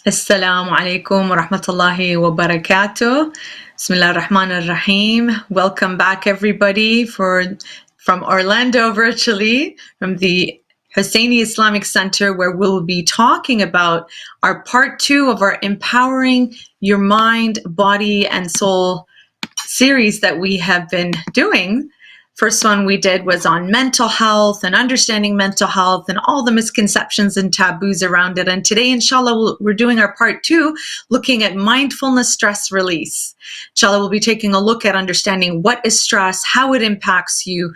Assalamu alaikum wa rahmatullahi wa barakatuh. Bismillah ar-Rahman ar-Rahim. Welcome back, everybody, from Orlando virtually, from the Hussaini Islamic Center, where we'll be talking about our part 2 of our Empowering Your Mind, Body, and Soul series that we have been doing. First one we did was on mental health and understanding mental health and all the misconceptions and taboos around it. And today, inshallah, we're doing our part 2, looking at mindfulness stress release. Inshallah, we'll be taking a look at understanding what is stress, how it impacts you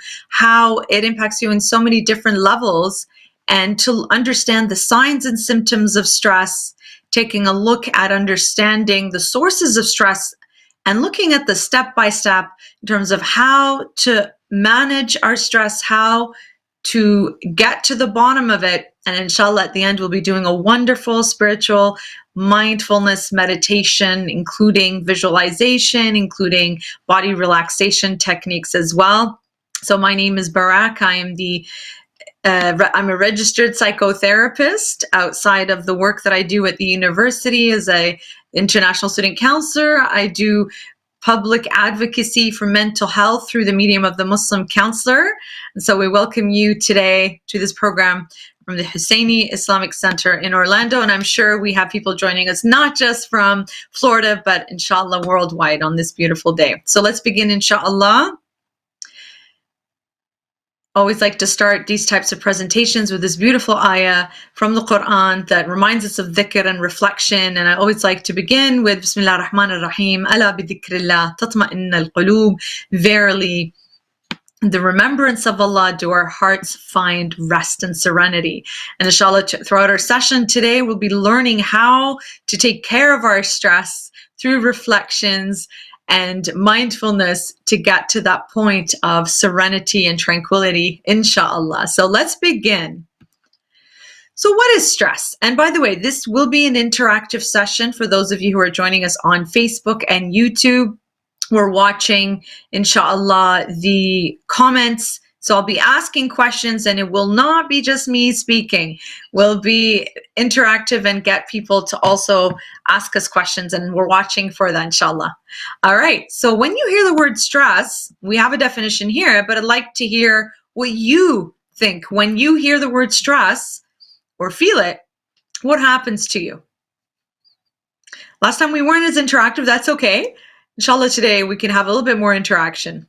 in so many different levels, and to understand the signs and symptoms of stress, taking a look at understanding the sources of stress, and looking at the step-by-step in terms of how to manage our stress, how to get to the bottom of it. And inshallah, at the end, we'll be doing a wonderful spiritual mindfulness meditation, including visualization, including body relaxation techniques as well. So my name is Berak. I'm a registered psychotherapist outside of the work that I do at the university as an international student counselor. I do public advocacy for mental health through the medium of the Muslim counselor. And so we welcome you today to this program from the Hussaini Islamic Center in Orlando. And I'm sure we have people joining us, not just from Florida, but inshallah worldwide on this beautiful day. So let's begin, inshallah. Always like to start these types of presentations with this beautiful ayah from the Quran that reminds us of dhikr and reflection. And I always like to begin with Bismillah ar-Rahman ar-Rahim. Ala bi-dhikrillah tatma'inna al-qulub. Verily, the remembrance of Allah do our hearts find rest and serenity. And inshallah, throughout our session today, we'll be learning how to take care of our stress through reflections and mindfulness to get to that point of serenity and tranquility, inshallah. So let's begin. So what is stress? And by the way, this will be an interactive session for those of you who are joining us on Facebook and YouTube. We're watching, inshallah, the comments. So I'll be asking questions, and it will not be just me speaking. We'll be interactive and get people to also ask us questions, and we're watching for that, inshallah. All right, so when you hear the word stress, we have a definition here, but I'd like to hear what you think. When you hear the word stress or feel it, what happens to you? Last time we weren't as interactive, that's okay. Inshallah, today we can have a little bit more interaction.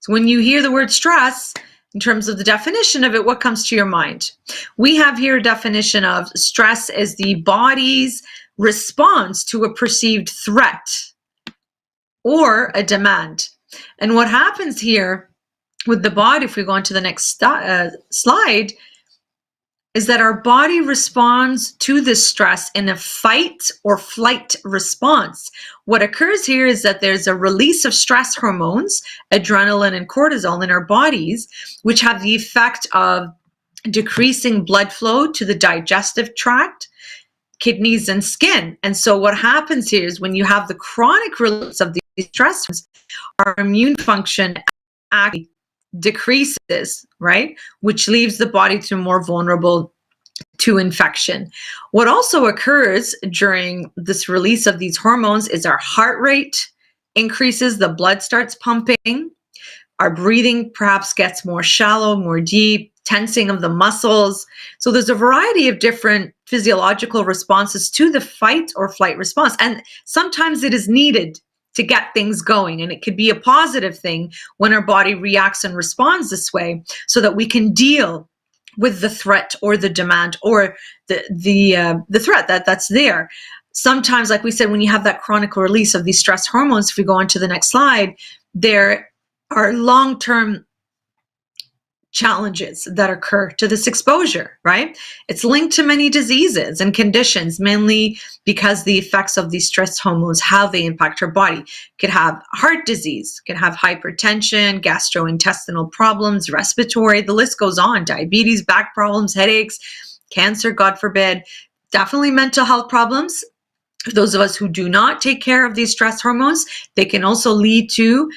So when you hear the word stress, in terms of the definition of it, what comes to your mind? We have here a definition of stress as the body's response to a perceived threat or a demand. And what happens here with the body, if we go on to the next slide, is that our body responds to this stress in a fight or flight response. What occurs here is that there's a release of stress hormones, adrenaline and cortisol in our bodies, which have the effect of decreasing blood flow to the digestive tract, kidneys, and skin. And so what happens here is when you have the chronic release of these stressors, our immune function actually decreases, right? Which leaves the body to more vulnerable to infection. What also occurs during this release of these hormones is our heart rate increases, the blood starts pumping, our breathing perhaps gets more shallow, more deep, tensing of the muscles. So there's a variety of different physiological responses to the fight or flight response. And sometimes it is needed to get things going. And it could be a positive thing when our body reacts and responds this way so that we can deal with the threat or the demand or the threat that's there. Sometimes, like we said, when you have that chronic release of these stress hormones, if we go on to the next slide, there are long-term challenges that occur to this exposure, right? It's linked to many diseases and conditions, mainly because the effects of these stress hormones, how they impact our body. Could have heart disease, could have hypertension, gastrointestinal problems, respiratory, the list goes on, diabetes, back problems, headaches, cancer, God forbid, definitely mental health problems. For those of us who do not take care of these stress hormones, they can also lead to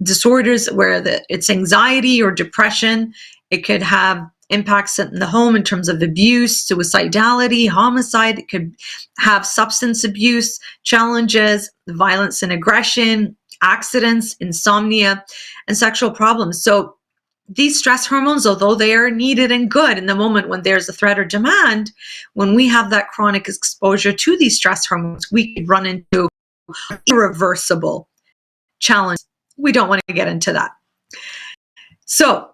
disorders where it's anxiety or depression. It could have impacts in the home in terms of abuse, suicidality, homicide. It could have substance abuse challenges, violence and aggression, accidents, insomnia, and sexual problems. So these stress hormones, although they are needed and good in the moment when there's a threat or demand, when we have that chronic exposure to these stress hormones, we could run into irreversible challenge. We don't want to get into that. So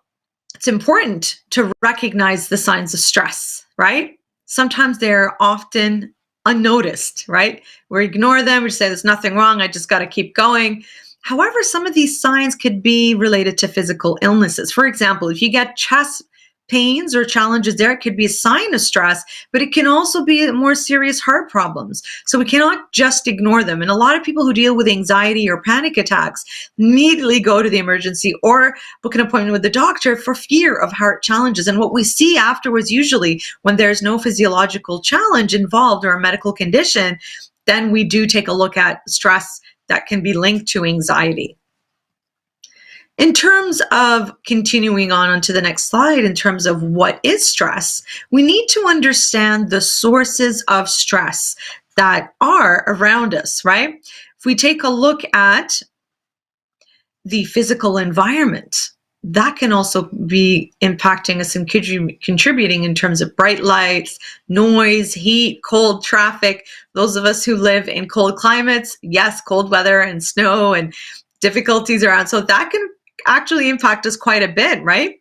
it's important to recognize the signs of stress, right? Sometimes they're often unnoticed, right? We ignore them. We say there's nothing wrong. I just got to keep going. However, some of these signs could be related to physical illnesses. For example, if you get chest pains or challenges there, it could be a sign of stress, but it can also be more serious heart problems. So we cannot just ignore them. And a lot of people who deal with anxiety or panic attacks immediately go to the emergency or book an appointment with the doctor for fear of heart challenges. And what we see afterwards, usually when there's no physiological challenge involved or a medical condition, then we do take a look at stress that can be linked to anxiety. In terms of continuing on to the next slide, in terms of what is stress, we need to understand the sources of stress that are around us, right? If we take a look at the physical environment, that can also be impacting us and contributing in terms of bright lights, noise, heat, cold, traffic. Those of us who live in cold climates, yes, cold weather and snow and difficulties around. So that can actually impact us quite a bit, right?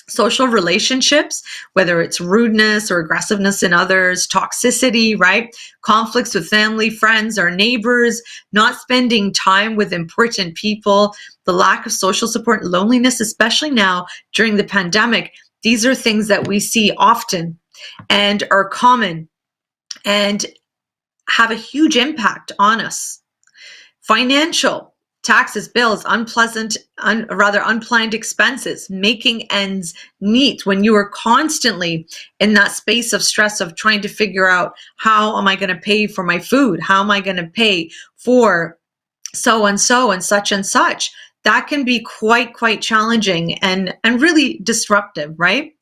Social relationships, whether it's rudeness or aggressiveness in others, toxicity, right? Conflicts with family, friends, or neighbors, not spending time with important people, the lack of social support, loneliness, especially now during the pandemic. These are things that we see often and are common and have a huge impact on us. Financial, taxes, bills, unplanned expenses, making ends meet when you are constantly in that space of stress of trying to figure out, how am I going to pay for my food? How am I going to pay for so-and-so and such? That can be quite challenging and really disruptive, right?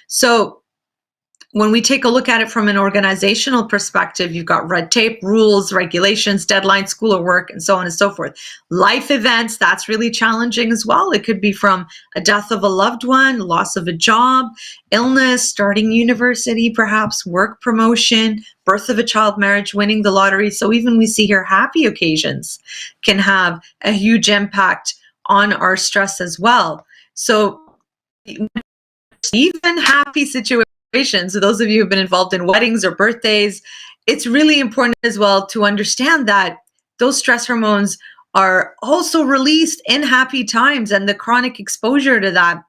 So when we take a look at it from an organizational perspective, you've got red tape, rules, regulations, deadlines, school or work, and so on and so forth. Life events, that's really challenging as well. It could be from a death of a loved one, loss of a job, illness, starting university, perhaps work promotion, birth of a child, marriage, winning the lottery. So even we see here happy occasions can have a huge impact on our stress as well. So even happy situations, so those of you who've been involved in weddings or birthdays, it's really important as well to understand that those stress hormones are also released in happy times, and the chronic exposure to that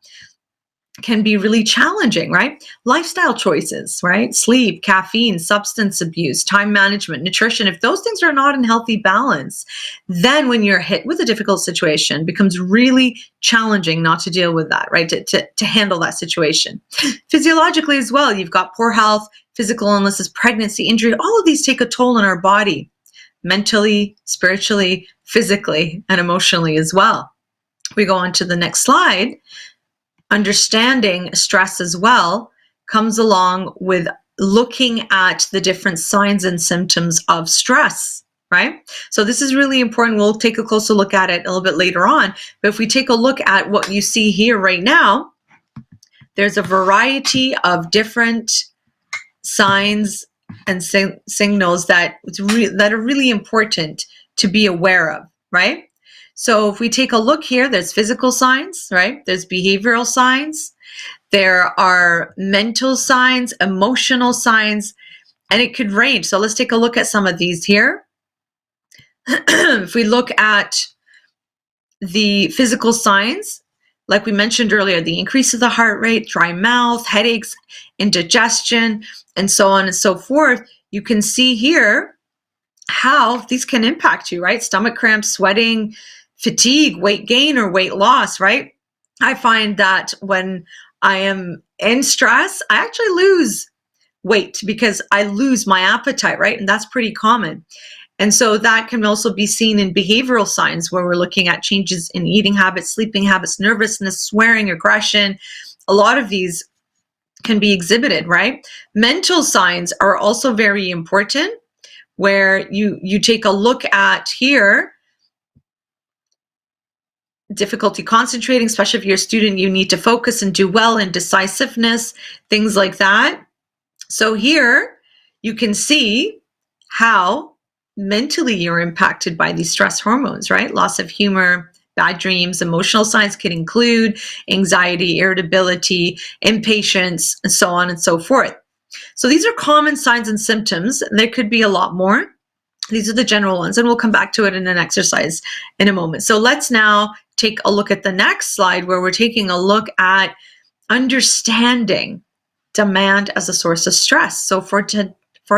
can be really challenging, right? Lifestyle choices, right? Sleep, caffeine, substance abuse, time management, nutrition. If those things are not in healthy balance, then when you're hit with a difficult situation, it becomes really challenging not to deal with that, right? To handle that situation. Physiologically as well, you've got poor health, physical illnesses, pregnancy, injury. All of these take a toll on our body, mentally, spiritually, physically, and emotionally as well. We go on to the next slide. Understanding stress as well comes along with looking at the different signs and symptoms of stress, right? So this is really important. We'll take a closer look at it a little bit later on. But if we take a look at what you see here right now, there's a variety of different signs and signals that are really important to be aware of, right? So if we take a look here, there's physical signs, right? There's behavioral signs. There are mental signs, emotional signs, and it could range. So let's take a look at some of these here. If we look at the physical signs, like we mentioned earlier, the increase of the heart rate, dry mouth, headaches, indigestion, and so on and so forth, you can see here how these can impact you, right? Stomach cramps, sweating, fatigue, weight gain or weight loss, right? I find that when I am in stress, I actually lose weight because I lose my appetite, right? And that's pretty common. And so that can also be seen in behavioral signs where we're looking at changes in eating habits, sleeping habits, nervousness, swearing, aggression. A lot of these can be exhibited, right? Mental signs are also very important, where you take a look at here, difficulty concentrating, especially if you're a student, you need to focus and do well, indecisiveness, things like that. So here you can see how mentally you're impacted by these stress hormones, right? Loss of humor, bad dreams. Emotional signs can include anxiety, irritability, impatience, and so on and so forth. So these are common signs and symptoms. There could be a lot more. These are the general ones, and we'll come back to it in an exercise in a moment. So let's now take a look at the next slide, where we're taking a look at understanding demand as a source of stress. So for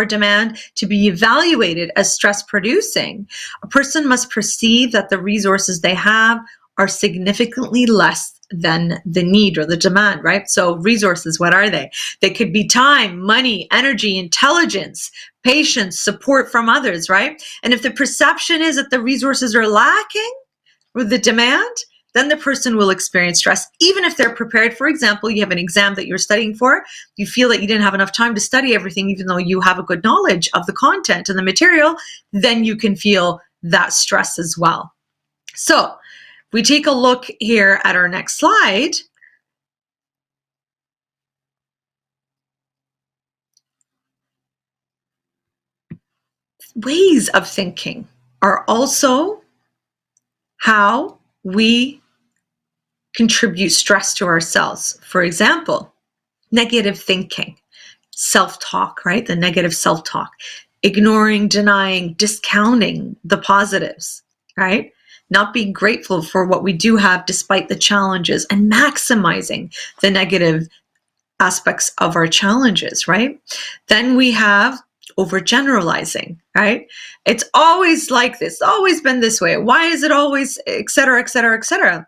demand to be evaluated as stress producing, a person must perceive that the resources they have are significantly less than the need or the demand, right? So resources, what are they? They could be time, money, energy, intelligence, patience, support from others, right? And if the perception is that the resources are lacking with the demand, then the person will experience stress, even if they're prepared. For example, you have an exam that you're studying for, you feel that you didn't have enough time to study everything, even though you have a good knowledge of the content and the material, then you can feel that stress as well. So we take a look here at our next slide. Ways of thinking are also how we contribute stress to ourselves. For example, negative thinking, self-talk, right? The negative self-talk, ignoring, denying, discounting the positives, right? Not being grateful for what we do have despite the challenges, and maximizing the negative aspects of our challenges, right? Then we have overgeneralizing, right? It's always like this, always been this way. Why is it always, et cetera, et cetera, et cetera?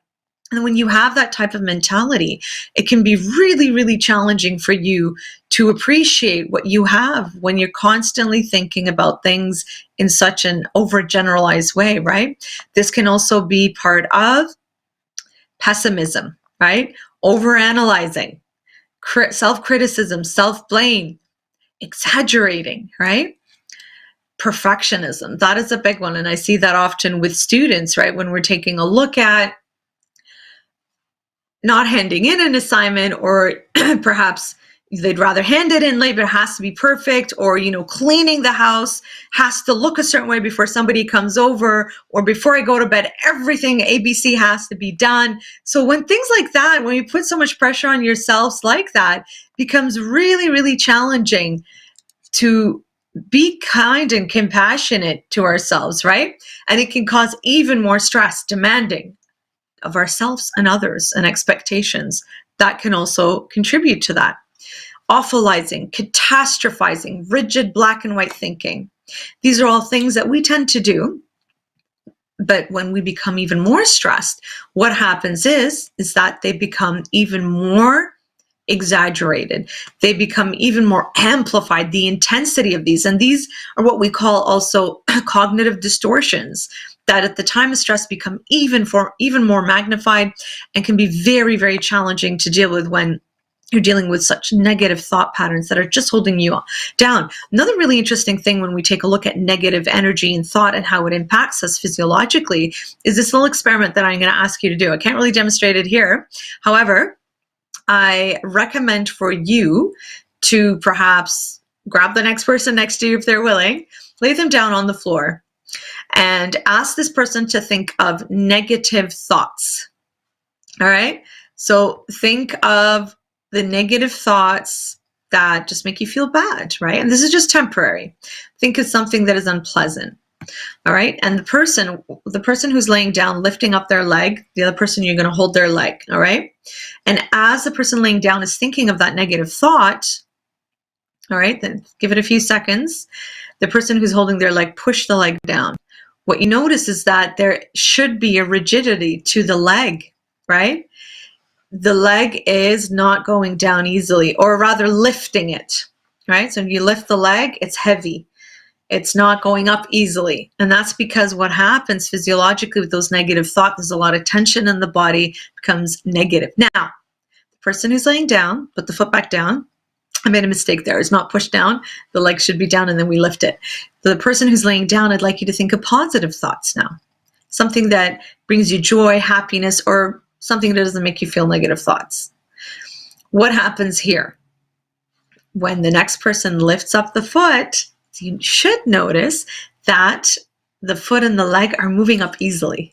And when you have that type of mentality, it can be really, really challenging for you to appreciate what you have when you're constantly thinking about things in such an overgeneralized way, right? This can also be part of pessimism, right? Overanalyzing, self-criticism, self-blame, exaggerating, right? Perfectionism, that is a big one. And I see that often with students, right? When we're taking a look at not handing in an assignment, or perhaps they'd rather hand it in late, but it has to be perfect, or, cleaning the house has to look a certain way before somebody comes over, or before I go to bed, everything ABC has to be done. So when things like that, when you put so much pressure on yourselves like that, becomes really, really challenging to be kind and compassionate to ourselves, right? And it can cause even more stress, demanding of ourselves and others, and expectations that can also contribute to that. Awfulizing, catastrophizing, rigid black and white thinking. These are all things that we tend to do. But when we become even more stressed, what happens is that they become even more exaggerated. They become even more amplified, the intensity of these. And these are what we call also cognitive distortions, that at the time of stress become even more magnified, and can be very, very challenging to deal with when you're dealing with such negative thought patterns that are just holding you down. Another really interesting thing when we take a look at negative energy and thought and how it impacts us physiologically is this little experiment that I'm going to ask you to do. I can't really demonstrate it here. However, I recommend for you to perhaps grab the next person next to you if they're willing, lay them down on the floor, and ask this person to think of negative thoughts. All right? So think of the negative thoughts that just make you feel bad, right? And this is just temporary. Think of something that is unpleasant. All right? And the person who's laying down, lifting up their leg, the other person, you're going to hold their leg. All right? And as the person laying down is thinking of that negative thought, all right, then give it a few seconds. The person who's holding their leg, push the leg down. What you notice is that there should be a rigidity to the leg, right? The leg is not going down easily, or rather lifting it, right? So when you lift the leg, it's heavy. It's not going up easily. And that's because what happens physiologically with those negative thoughts, there's a lot of tension in the body, becomes negative. Now, the person who's laying down, put the foot back down. I made a mistake there. It's not pushed down. The leg should be down and then we lift it. The person who's laying down, I'd like you to think of positive thoughts now. Something that brings you joy, happiness, or something that doesn't make you feel negative thoughts. What happens here? When the next person lifts up the foot, you should notice that the foot and the leg are moving up easily.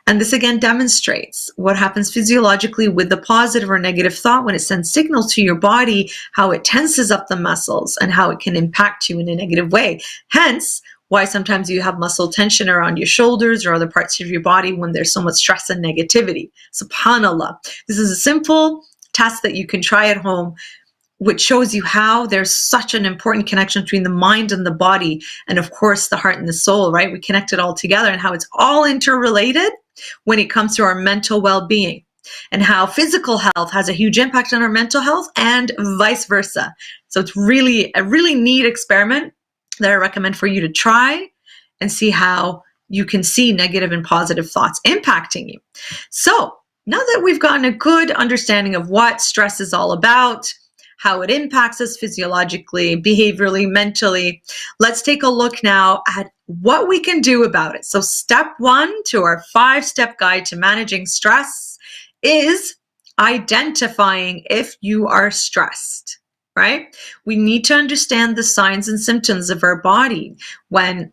And this again demonstrates what happens physiologically with the positive or negative thought when it sends signals to your body, how it tenses up the muscles and how it can impact you in a negative way. Hence, why sometimes you have muscle tension around your shoulders or other parts of your body when there's so much stress and negativity. SubhanAllah. This is a simple test that you can try at home, which shows you how there's such an important connection between the mind and the body, and of course the heart and the soul, right? We connect it all together, and how it's all interrelated when it comes to our mental well-being, and how physical health has a huge impact on our mental health and vice versa. So it's really a really neat experiment that I recommend for you to try and see how you can see negative and positive thoughts impacting you. So now that we've gotten a good understanding of what stress is all about, how it impacts us physiologically, behaviorally, mentally, let's take a look now at what we can do about it. So step 1 to our 5-step guide to managing stress is identifying if you are stressed, right? We need to understand the signs and symptoms of our body when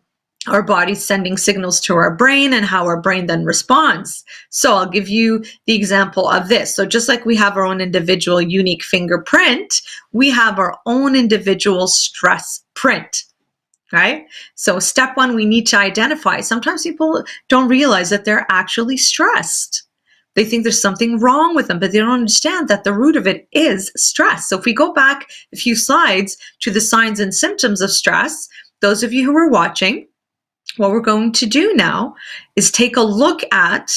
our body's sending signals to our brain and how our brain then responds. So I'll give you the example of this. So just like we have our own individual unique fingerprint, we have our own individual stress print, right? So step 1, we need to identify. Sometimes people don't realize that they're actually stressed. They think there's something wrong with them, but they don't understand that the root of it is stress. So if we go back a few slides to the signs and symptoms of stress, those of you who are watching, what we're going to do now is take a look at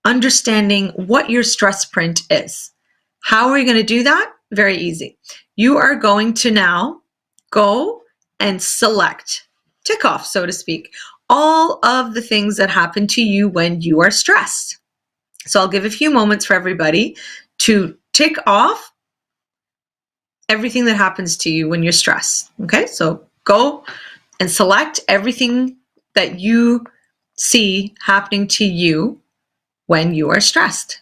understanding what your stress print is. How are you going to do that? Very easy. You are going to now go and select, tick off, so to speak, all of the things that happen to you when you are stressed. So I'll give a few moments for everybody to tick off everything that happens to you when you're stressed. Okay, so go and select everything that you see happening to you when you are stressed.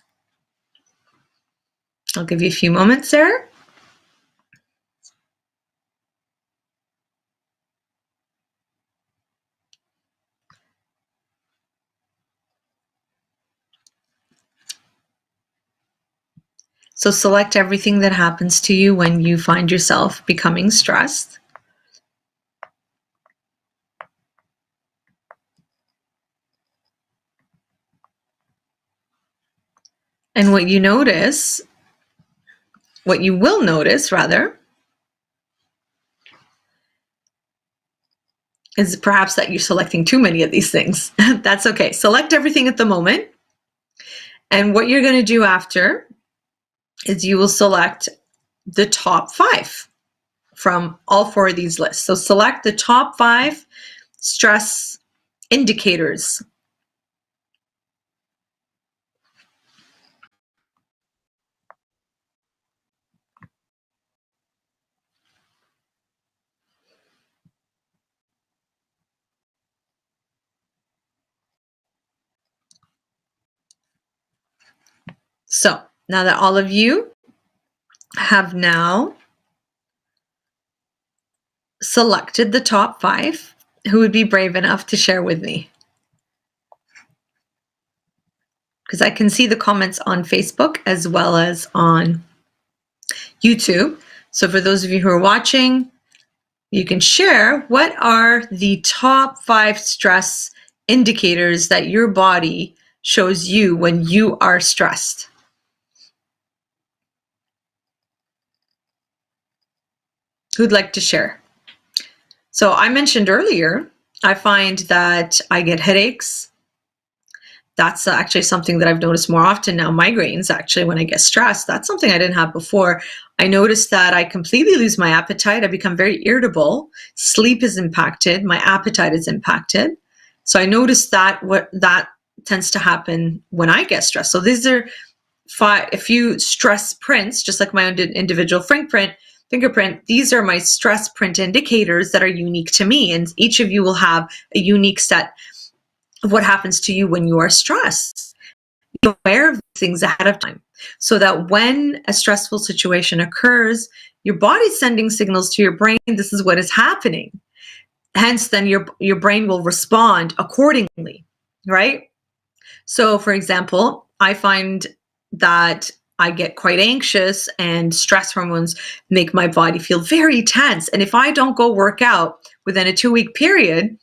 I'll give you a few moments there. So select everything that happens to you when you find yourself becoming stressed. And what you will notice rather, is perhaps that you're selecting too many of these things. That's okay. Select everything at the moment. And what you're going to do after is you will select the top 5 from all 4 of these lists. So select the top 5 stress indicators. So now that all of you have now selected the top 5, who would be brave enough to share with me? Because I can see the comments on Facebook as well as on YouTube. So for those of you who are watching, you can share what are the top 5 stress indicators that your body shows you when you are stressed. Who'd like to share? So I mentioned earlier, I find that I get headaches. That's actually something that I've noticed more often now. Migraines, actually, when I get stressed, that's something I didn't have before. I noticed that I completely lose my appetite. I become very irritable. Sleep is impacted. My appetite is impacted. So I noticed that that tends to happen when I get stressed. So these are a few stress prints, just like my own individual fingerprint. These are my stress print indicators that are unique to me, and each of you will have a unique set of what happens to you when you are stressed. Be aware of things ahead of time so that when a stressful situation occurs, your body's sending signals to your brain, this is what is happening. Hence, then your brain will respond accordingly, right? So, for example, I find that I get quite anxious and stress hormones make my body feel very tense. And if I don't go work out within a 2-week period,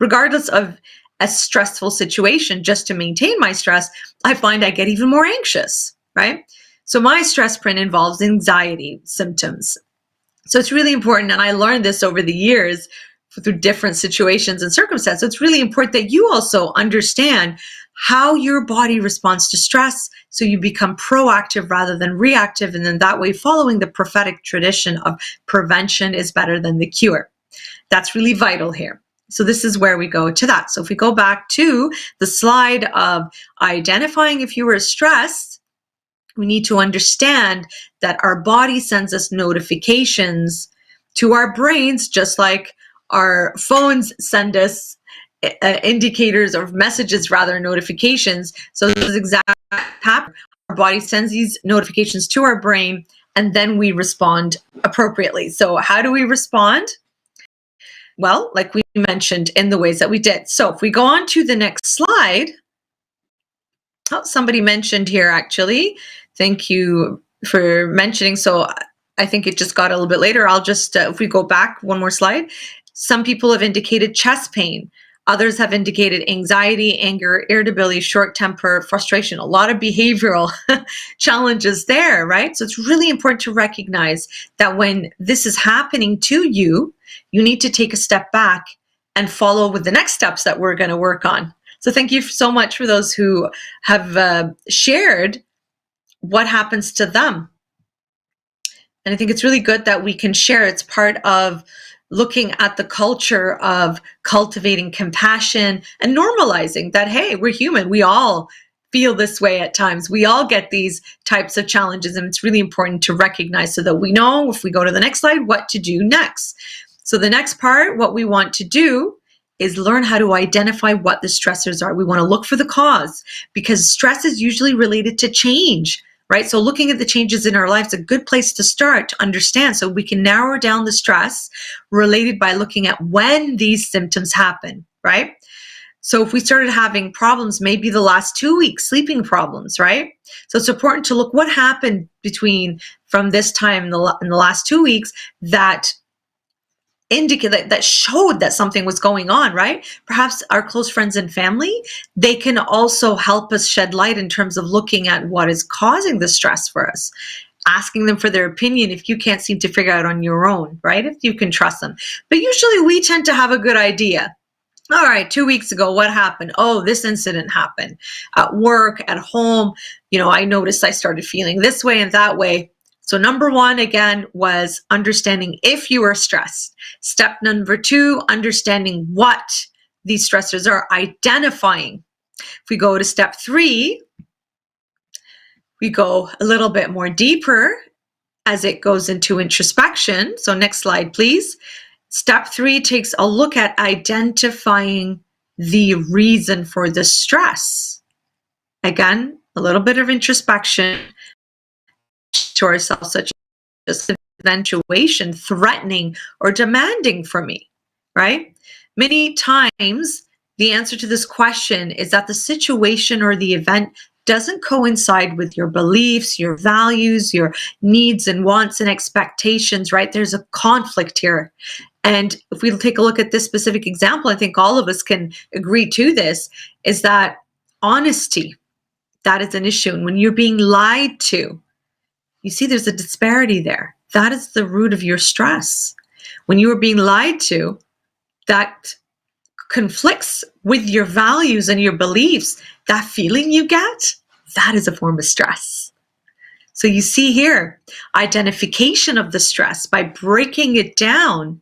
regardless of a stressful situation, just to maintain my stress, I find I get even more anxious, right? So my stress print involves anxiety symptoms. So it's really important, and I learned this over the years through different situations and circumstances. It's really important that you also understand how your body responds to stress so you become proactive rather than reactive. And then that way, following the prophetic tradition of prevention is better than the cure. That's really vital here. So this is where we go to that. So if we go back to the slide of identifying if you were stressed, we need to understand that our body sends us notifications to our brains, just like our phones send us indicators or messages, rather, notifications. So this is exactly what happens. Our body sends these notifications to our brain, and then we respond appropriately. So how do we respond? Well, like we mentioned, in the ways that we did. So if we go on to the next slide, somebody mentioned here, actually. Thank you for mentioning. So I think it just got a little bit later. I'll just, if we go back one more slide, some people have indicated chest pain. Others have indicated anxiety, anger, irritability, short temper, frustration, a lot of behavioral challenges there, right? So it's really important to recognize that when this is happening to you, you need to take a step back and follow with the next steps that we're going to work on. So thank you so much for those who have shared what happens to them. And I think it's really good that we can share. It's part of looking at the culture of cultivating compassion and normalizing that, hey, we're human. We all feel this way at times. We all get these types of challenges, and it's really important to recognize so that we know, if we go to the next slide, what to do next. So the next part, what we want to do is learn how to identify what the stressors are. We want to look for the cause, because stress is usually related to change, right? So looking at the changes in our lives is a good place to start to understand, so we can narrow down the stress related by looking at when these symptoms happen, right? So if we started having problems, maybe the last 2 weeks, sleeping problems, right? So it's important to look what happened from this time in the last 2 weeks that indicate that showed that something was going on, right? Perhaps our close friends and family, they can also help us shed light in terms of looking at what is causing the stress for us, asking them for their opinion if you can't seem to figure out on your own, right? If you can trust them. But usually we tend to have a good idea. All right, 2 weeks ago, what happened? Oh, this incident happened at work, at home. I noticed I started feeling this way and that way. So number one, again, was understanding if you are stressed. Step number 2, understanding what these stressors are, identifying. If we go to step 3, we go a little bit more deeper as it goes into introspection. So next slide, please. Step 3 takes a look at identifying the reason for the stress. Again, a little bit of introspection to ourselves, such as eventuation, threatening, or demanding from me, right? Many times, the answer to this question is that the situation or the event doesn't coincide with your beliefs, your values, your needs and wants and expectations, right? There's a conflict here. And if we take a look at this specific example, I think all of us can agree to this, is that honesty, that is an issue. And when you're being lied to, you see there's a disparity there. That is the root of your stress. When you are being lied to, that conflicts with your values and your beliefs, that feeling you get, that is a form of stress. So you see here, identification of the stress by breaking it down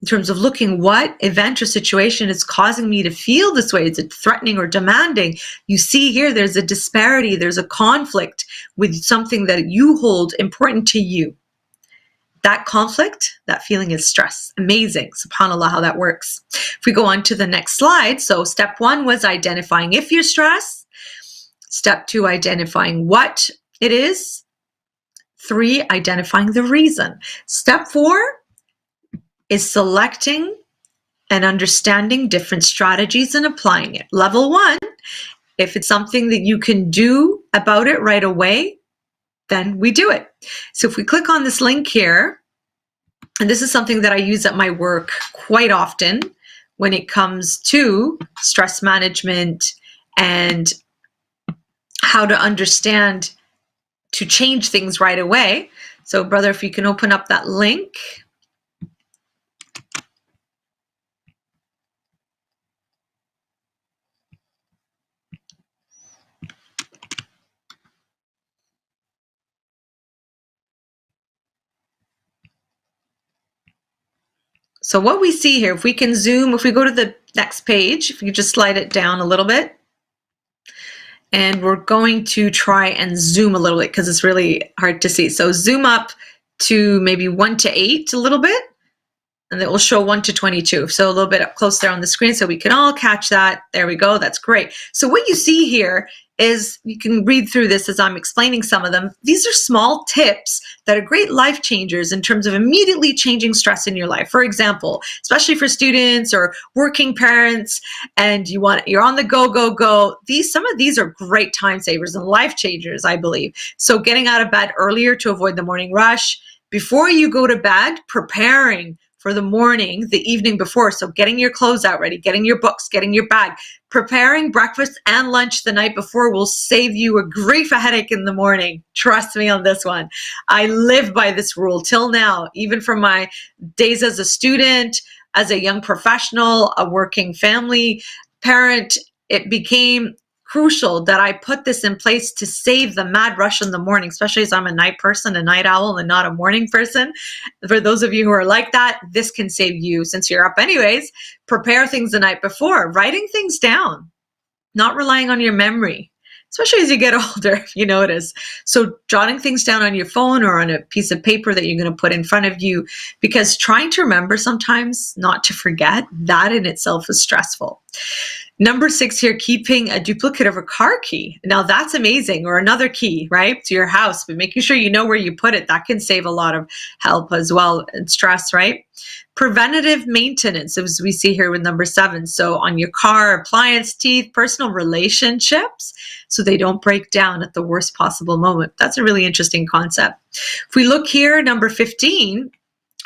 in terms of looking what event or situation is causing me to feel this way. Is it threatening or demanding? You see here, there's a disparity, there's a conflict with something that you hold important to you. That conflict, that feeling is stress. Amazing, subhanAllah, how that works. If we go on to the next slide, so step 1 was identifying if you're stressed. Step 2, identifying what it is. 3, identifying the reason. Step 4 is selecting and understanding different strategies and applying it. Level 1, if it's something that you can do about it right away, then we do it. So if we click on this link here, and this is something that I use at my work quite often when it comes to stress management and how to understand to change things right away. So brother, if you can open up that link. So what we see here, if we can zoom, if we go to the next page, if you just slide it down a little bit, and we're going to try and zoom a little bit because it's really hard to see. So zoom up to maybe 1 to 8 a little bit, and it will show 1 to 22. So a little bit up close there on the screen so we can all catch that. There we go, that's great. So what you see here is, you can read through this as I'm explaining some of them. These are small tips that are great life changers in terms of immediately changing stress in your life. For example, especially for students or working parents, and you're on the go. Some of these are great time savers and life changers, I believe. So getting out of bed earlier to avoid the morning rush, before you go to bed, preparing for the morning, the evening before. So getting your clothes out ready, getting your books, getting your bag, preparing breakfast and lunch the night before will save you a grief a headache in the morning. Trust me on this one. I live by this rule till now, even from my days as a student, as a young professional, a working family parent. It became crucial that I put this in place to save the mad rush in the morning, especially as I'm a night person, a night owl, and not a morning person. For those of you who are like that, this can save you. Since you're up anyways, prepare things the night before, writing things down, not relying on your memory, especially as you get older, if you notice. So jotting things down on your phone or on a piece of paper that you're going to put in front of you, because trying to remember sometimes, not to forget, that in itself is stressful. Number 6 here, keeping a duplicate of a car key. Now that's amazing, or another key, right, to your house, but making sure you know where you put it, that can save a lot of help as well, and stress, right? Preventative maintenance, as we see here with number 7. So on your car, appliance, teeth, personal relationships, so they don't break down at the worst possible moment. That's a really interesting concept. If we look here, number 15,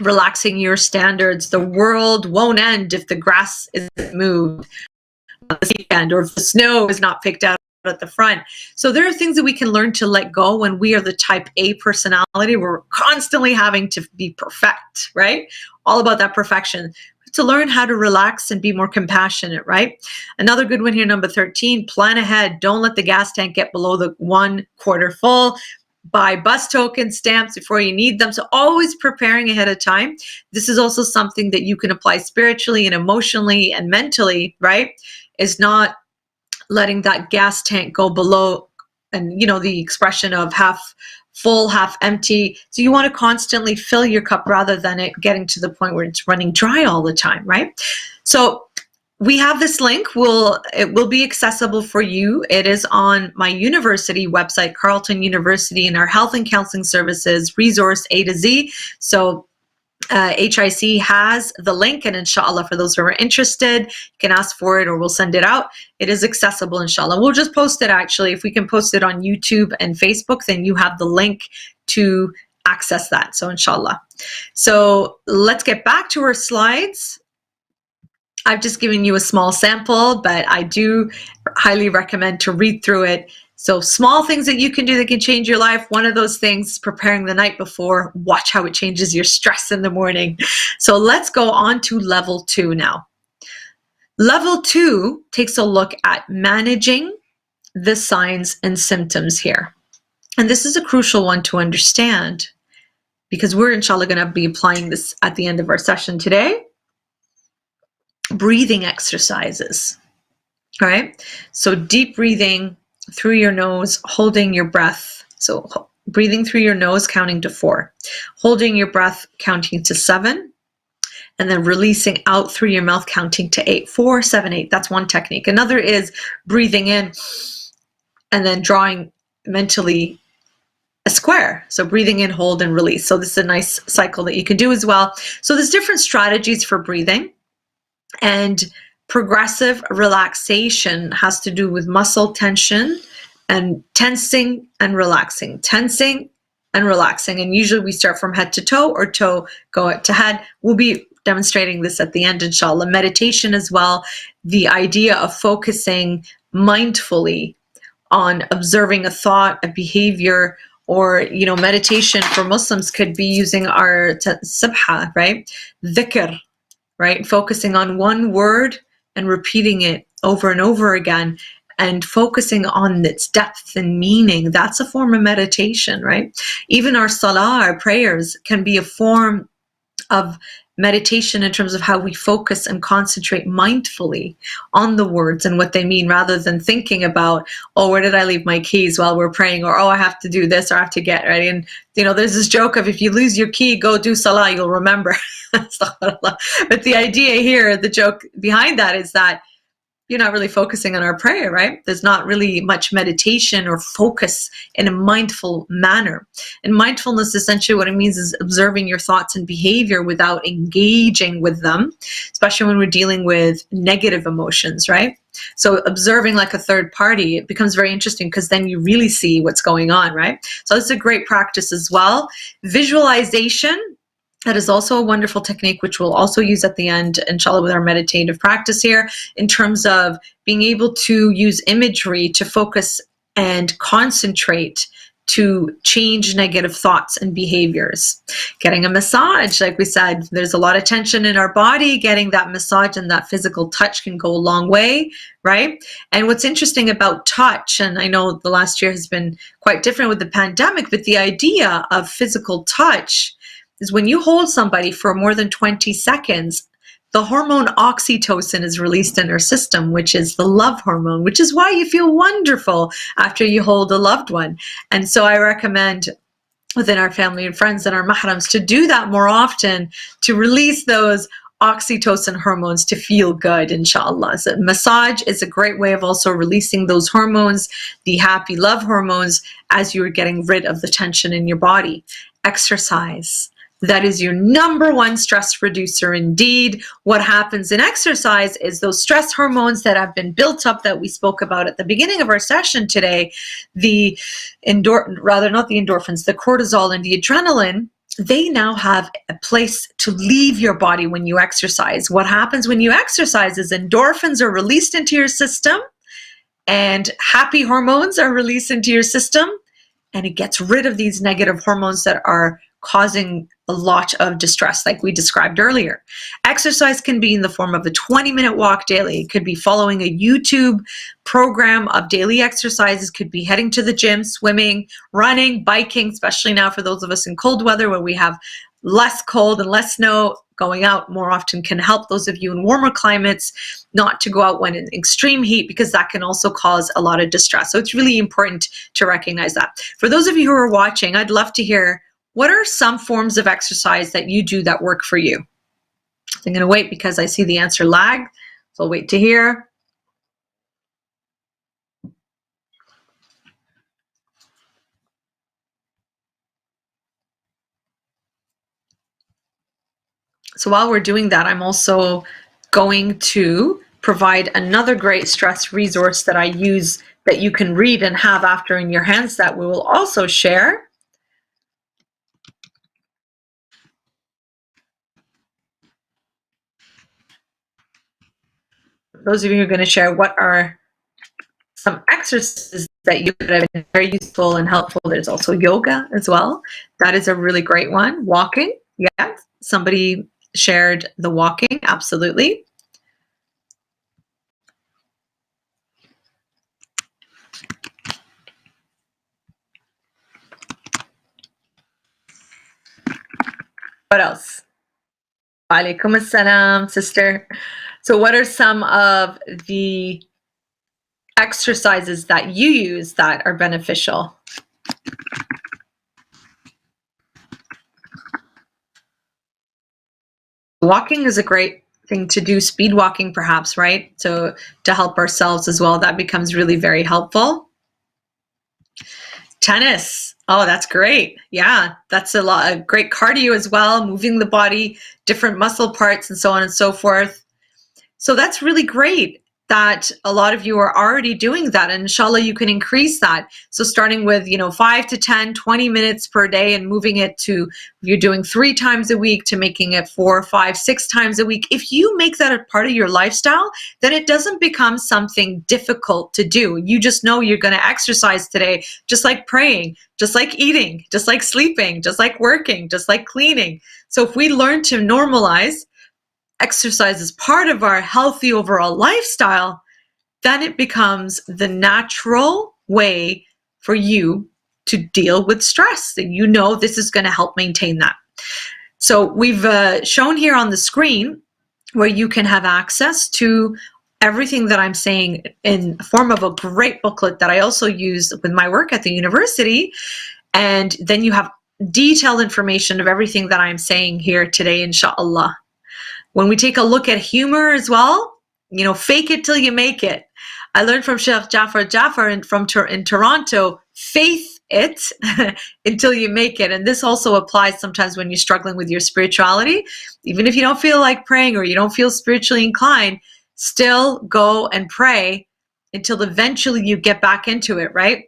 relaxing your standards. The world won't end if the grass isn't moved this weekend, or if the snow is not picked out at the front. So there are things that we can learn to let go when we are the type A personality. We're constantly having to be perfect, right? All about that perfection. To learn how to relax and be more compassionate, right? Another good one here, number 13, plan ahead. Don't let the gas tank get below the 1/4 full. Buy bus token stamps before you need them. So always preparing ahead of time. This is also something that you can apply spiritually and emotionally and mentally, right? Is not letting that gas tank go below, and you know the expression of half full, half empty. So you want to constantly fill your cup rather than it getting to the point where it's running dry all the time, right? So we have this link. It will be accessible for you. It is on my university website, Carleton University, in our health and counseling services resource A to Z. So HIC has the link, and inshallah, for those who are interested, you can ask for it or we'll send it out. It is accessible, inshallah. We'll just post it, actually. If we can post it on YouTube and Facebook, then you have the link to access that. So inshallah. So let's get back to our slides. I've just given you a small sample, but I do highly recommend to read through it. So small things that you can do that can change your life. One of those things, preparing the night before. Watch how it changes your stress in the morning. So let's go on to level 2 now. Level 2 takes a look at managing the signs and symptoms here. And this is a crucial one to understand, because we're inshallah going to be applying this at the end of our session today. breathing exercises. All right. So deep breathing through your nose, holding your breath. So breathing through your nose, counting to 4, holding your breath, counting to 7, and then releasing out through your mouth, counting to 8. 4, 7, 8. That's one technique. Another is breathing in and then drawing mentally a square. So breathing in, hold, and release. So this is a nice cycle that you can do as well. So there's different strategies for breathing, and progressive relaxation has to do with muscle tension and tensing and relaxing, tensing and relaxing. And usually we start from head to toe or toe go to head. We'll be demonstrating this at the end, inshallah. Meditation as well, the idea of focusing mindfully on observing a thought, a behavior, or, meditation for Muslims could be using our subha, right? Dhikr, right? Focusing on one word and repeating it over and over again and focusing on its depth and meaning. That's a form of meditation, right? Even our salah, our prayers, can be a form of meditation in terms of how we focus and concentrate mindfully on the words and what they mean, rather than thinking about, oh, where did I leave my keys while we're praying, or oh, I have to do this, or I have to get ready. And there's this joke of, if you lose your key, go do salah, you'll remember. But the idea here, the joke behind that, is that you're not really focusing on our prayer, right? There's not really much meditation or focus in a mindful manner. And mindfulness, essentially what it means is observing your thoughts and behavior without engaging with them, especially when we're dealing with negative emotions, right? So observing like a third party, it becomes very interesting, because then you really see what's going on, right? So it's a great practice as well. Visualization, that is also a wonderful technique, which we'll also use at the end, inshallah, with our meditative practice here, in terms of being able to use imagery to focus and concentrate to change negative thoughts and behaviors. Getting a massage, like we said, there's a lot of tension in our body. Getting that massage and that physical touch can go a long way, right? And what's interesting about touch, and I know the last year has been quite different with the pandemic, but the idea of physical touch is when you hold somebody for more than 20 seconds, the hormone oxytocin is released in our system, which is the love hormone, which is why you feel wonderful after you hold a loved one. And so I recommend within our family and friends and our mahrams to do that more often, to release those oxytocin hormones, to feel good, inshallah. So massage is a great way of also releasing those hormones, the happy love hormones, as you're getting rid of the tension in your body. Exercise. That is your number one stress reducer indeed. What happens in exercise is those stress hormones that have been built up, that we spoke about at the beginning of our session today, the not the endorphins, the cortisol and the adrenaline, they now have a place to leave your body when you exercise. What happens when you exercise is endorphins are released into your system, and happy hormones are released into your system, and it gets rid of these negative hormones that are causing a lot of distress, like we described earlier. Exercise can be in the form of a 20-minute walk daily. It could be following a YouTube program of daily exercises. It could be heading to the gym, swimming, running, biking, especially now for those of us in cold weather where we have less cold and less snow. Going out more often can help those of you in warmer climates not to go out when in extreme heat, because that can also cause a lot of distress. So it's really important to recognize that. For those of you who are watching, I'd love to hear, what are some forms of exercise that you do that work for you? I'm going to wait because I see the answer lag, so I'll wait to hear. So while we're doing that, I'm also going to provide another great stress resource that I use, that you can read and have after in your hands, that we will also share. Those of you who are going to share, what are some exercises that you could have been very useful and helpful. There's also yoga as well. That is a really great one. Walking, yeah. Somebody shared the walking, absolutely. What else? Alaikum assalam, sister. So what are some of the exercises that you use that are beneficial? Walking is a great thing to do, speed walking perhaps, right? So to help ourselves as well, that becomes really very helpful. Tennis. Oh, that's great. Yeah, that's a great cardio as well, moving the body, different muscle parts and so on and so forth. So that's really great that a lot of you are already doing that, and inshallah you can increase that. So starting with 5 to 10, 20 minutes per day, and moving it to, if you're doing 3 times a week, to making it 4, 5, 6 times a week. If you make that a part of your lifestyle, then it doesn't become something difficult to do. You just know you're going to exercise today, just like praying, just like eating, just like sleeping, just like working, just like cleaning. So if we learn to normalize exercise as part of our healthy overall lifestyle, then it becomes the natural way for you to deal with stress. And you know this is going to help maintain that. So we've shown here on the screen where you can have access to everything that I'm saying in form of a great booklet that I also use with my work at the university. And then you have detailed information of everything that I'm saying here today, inshallah. When we take a look at humor as well, fake it till you make it. I learned from Sheikh Jafar in Toronto, faith it until you make it. And this also applies sometimes when you're struggling with your spirituality. Even if you don't feel like praying or you don't feel spiritually inclined, still go and pray until eventually you get back into it, right?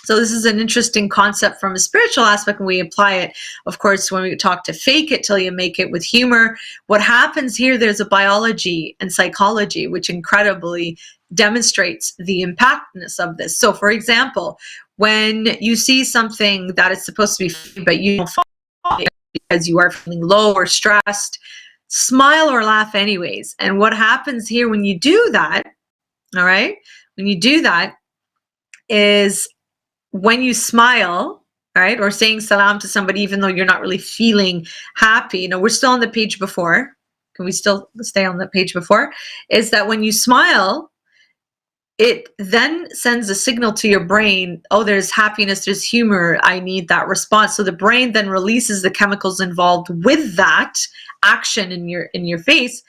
So this is an interesting concept from a spiritual aspect, and we apply it, of course, when we talk to fake it till you make it with humor. What happens here, there's a biology and psychology which incredibly demonstrates the impactness of this. So for example, when you see something that is supposed to be funny, but you don't follow it because you are feeling low or stressed, smile or laugh anyways. And what happens here when you do that, all right, when you do that is, when you smile, right, or saying salam to somebody, even though you're not really feeling happy, we're still on the page before. Can we still stay on the page before? Is that when you smile, it then sends a signal to your brain, oh, there's happiness, there's humor, I need that response. So the brain then releases the chemicals involved with that action in your face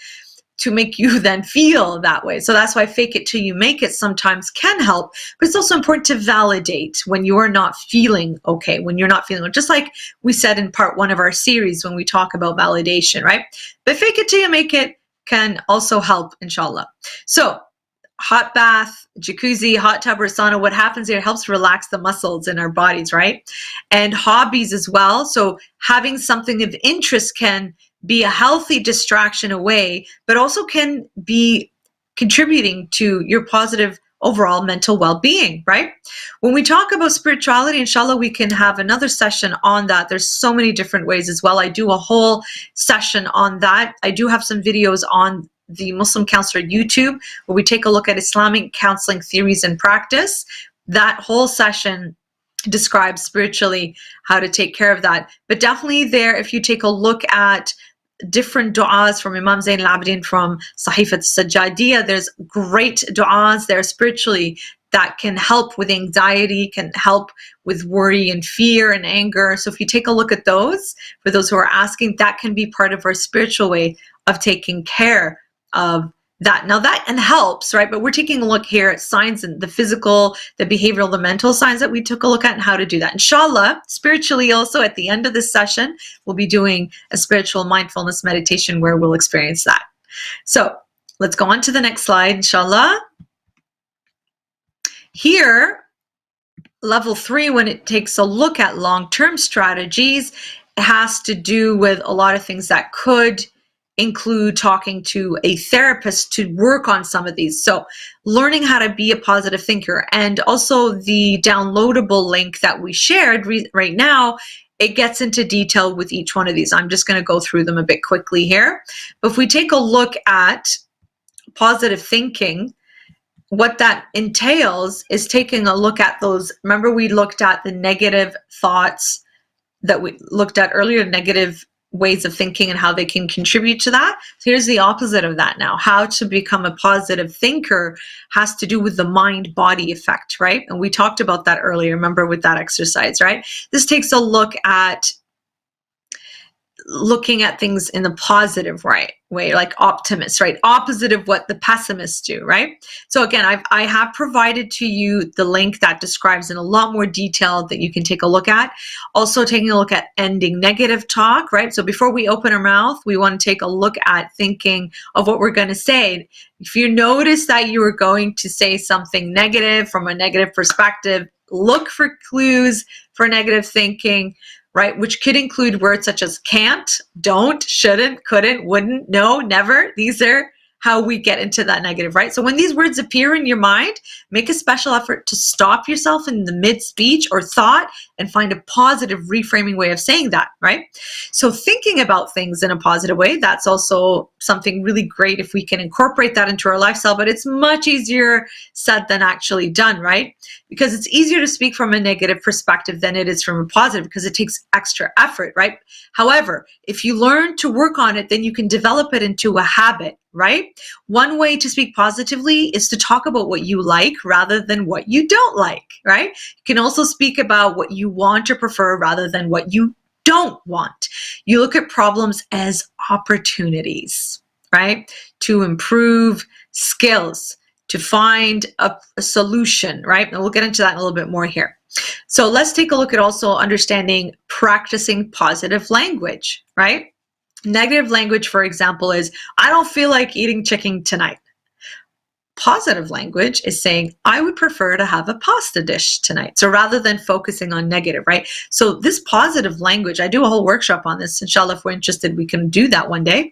to make you then feel that way. So that's why fake it till you make it sometimes can help, but it's also important to validate when you're not feeling okay, when you're not feeling, just like we said in part 1 of our series when we talk about validation, right? But fake it till you make it can also help, inshallah. So hot bath, jacuzzi, hot tub or sauna, what happens here, it helps relax the muscles in our bodies, right? And hobbies as well. So having something of interest can be a healthy distraction away, but also can be contributing to your positive overall mental well-being, right? When we talk about spirituality, inshallah, we can have another session on that. There's so many different ways as well. I do a whole session on that. I do have some videos on the Muslim Counselor YouTube where we take a look at Islamic counseling theories and practice. That whole session describes spiritually how to take care of that. But definitely there, if you take a look at different du'as from Imam Zain al-Abidin from Sahifat Sajjadiyah, there's great du'as there spiritually that can help with anxiety, can help with worry and fear and anger. So if you take a look at those, for those who are asking, that can be part of our spiritual way of taking care of that. Now that and helps, right? But we're taking a look here at signs and the physical, the behavioral, the mental signs that we took a look at and how to do that. Inshallah, spiritually also at the end of this session, we'll be doing a spiritual mindfulness meditation where we'll experience that. So let's go on to the next slide, inshallah. Here, level 3, when it takes a look at long-term strategies, it has to do with a lot of things that could include talking to a therapist to work on some of these. So learning how to be a positive thinker, and also the downloadable link that we shared right now, it gets into detail with each one of these. I'm just going to go through them a bit quickly here. But if we take a look at positive thinking, what that entails is taking a look at those. Remember, we looked at the negative thoughts that we looked at earlier, negative ways of thinking and how they can contribute to that. So here's the opposite of that now. How to become a positive thinker has to do with the mind-body effect, right? And we talked about that earlier, remember, with that exercise, right? This takes a look at looking at things in the positive way, like optimists, right? Opposite of what the pessimists do, right? So again, I have provided to you the link that describes in a lot more detail that you can take a look at. Also taking a look at ending negative talk, right? So before we open our mouth, we want to take a look at thinking of what we're going to say. If you notice that you are going to say something negative from a negative perspective, look for clues for negative thinking, right? Which could include words such as can't, don't, shouldn't, couldn't, wouldn't, no, never. These are how we get into that negative, right? So when these words appear in your mind, make a special effort to stop yourself in the mid-speech or thought and find a positive reframing way of saying that, right? So thinking about things in a positive way, that's also something really great if we can incorporate that into our lifestyle, but it's much easier said than actually done, right? Because it's easier to speak from a negative perspective than it is from a positive because it takes extra effort, right? However, if you learn to work on it, then you can develop it into a habit, right? One way to speak positively is to talk about what you like rather than what you don't like, right? You can also speak about what you want or prefer rather than what you don't want. You look at problems as opportunities, right? To improve skills, to find a solution, right? And we'll get into that in a little bit more here. So let's take a look at also understanding practicing positive language, right? Negative language, for example, is, I don't feel like eating chicken tonight. Positive language is saying, I would prefer to have a pasta dish tonight. So rather than focusing on negative, right? So this positive language, I do a whole workshop on this. Inshallah, if we're interested, we can do that one day.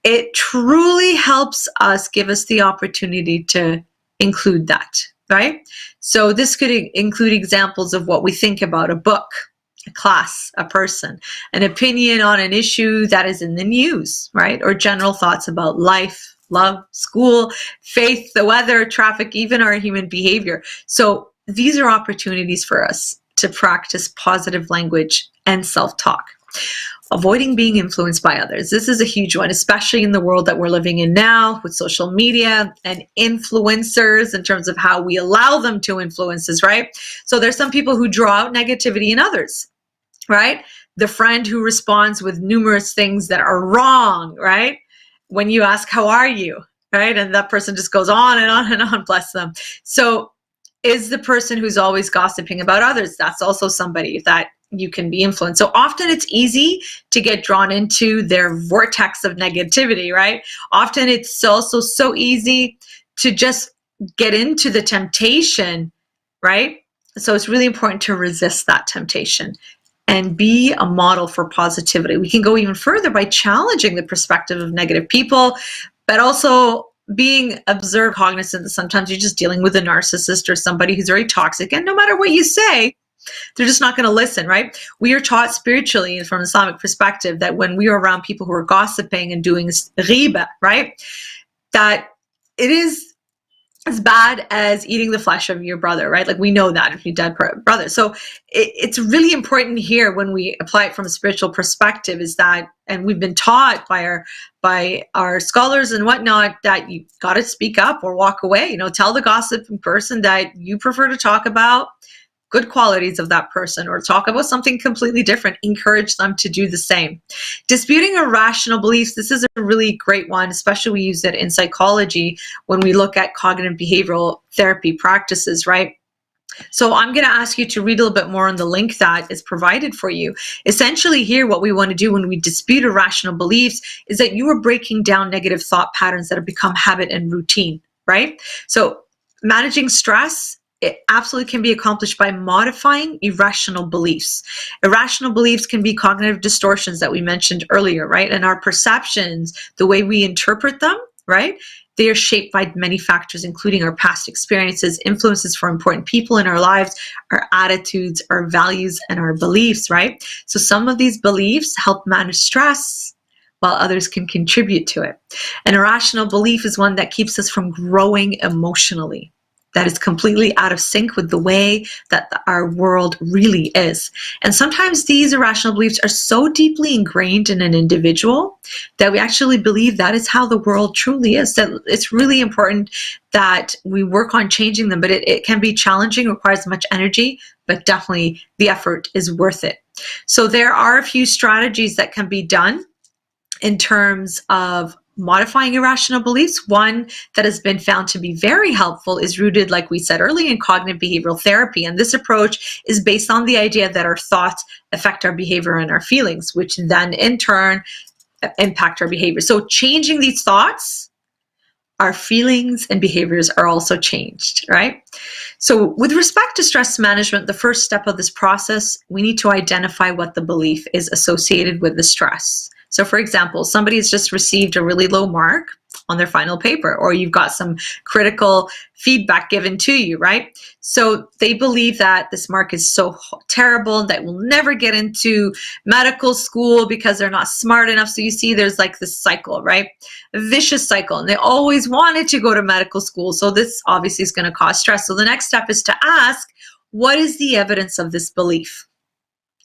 It truly helps us, give us the opportunity to include that, right? So this could include examples of what we think about a book, a class, a person, an opinion on an issue that is in the news, right? Or general thoughts about life, love, school, faith, the weather, traffic, even our human behavior. So these are opportunities for us to practice positive language and self-talk. Avoiding being influenced by others. This is a huge one, especially in the world that we're living in now with social media and influencers in terms of how we allow them to influence us, right? So there's some people who draw out negativity in others, right? The friend who responds with numerous things that are wrong, right? When you ask, how are you, right? And that person just goes on and on and on, bless them. So is the person who's always gossiping about others, that's also somebody that you can be influenced. So often it's easy to get drawn into their vortex of negativity, right? Often it's also so easy to just get into the temptation, right? So it's really important to resist that temptation and be a model for positivity. We can go even further by challenging the perspective of negative people, but also being observed, cognizant that sometimes you're just dealing with a narcissist or somebody who's very toxic, and no matter what you say, they're just not going to listen, right? We are taught spiritually from an Islamic perspective that when we are around people who are gossiping and doing riba, right, that it is as bad as eating the flesh of your brother, right? Like we know that if you're dead brother. So it's really important here when we apply it from a spiritual perspective is that, and we've been taught by our scholars and whatnot, that you got to speak up or walk away. You know, tell the gossiping person that you prefer to talk about good qualities of that person or talk about something completely different. Encourage them to do the same. Disputing irrational beliefs. This is a really great one, especially we use it in psychology when we look at cognitive behavioral therapy practices, right? So I'm going to ask you to read a little bit more on the link that is provided for you. Essentially here, what we want to do when we dispute irrational beliefs is that you are breaking down negative thought patterns that have become habit and routine, right? So managing stress, it absolutely can be accomplished by modifying irrational beliefs. Irrational beliefs can be cognitive distortions that we mentioned earlier, right? And our perceptions, the way we interpret them, right? They are shaped by many factors, including our past experiences, influences for important people in our lives, our attitudes, our values, and our beliefs, right? So some of these beliefs help manage stress, while others can contribute to it. An irrational belief is one that keeps us from growing emotionally. that is completely out of sync with the way that our world really is. And sometimes these irrational beliefs are so deeply ingrained in an individual that we actually believe that is how the world truly is, that it's really important that we work on changing them. But it can be challenging, requires much energy, but definitely the effort is worth it. So there are a few strategies that can be done in terms of modifying irrational beliefs. One that has been found to be very helpful is rooted, like we said earlier, in cognitive behavioral therapy. And this approach is based on the idea that our thoughts affect our behavior and our feelings, which then in turn impact our behavior. So changing these thoughts, our feelings and behaviors are also changed, right? So with respect to stress management, the first step of this process, we need to identify what the belief is associated with the stress. So for example, somebody has just received a really low mark on their final paper, or you've got some critical feedback given to you, right? So they believe that this mark is so terrible that we'll never get into medical school because they're not smart enough. So you see there's like this cycle, right? A vicious cycle. And they always wanted to go to medical school. So this obviously is going to cause stress. So the next step is to ask, what is the evidence of this belief?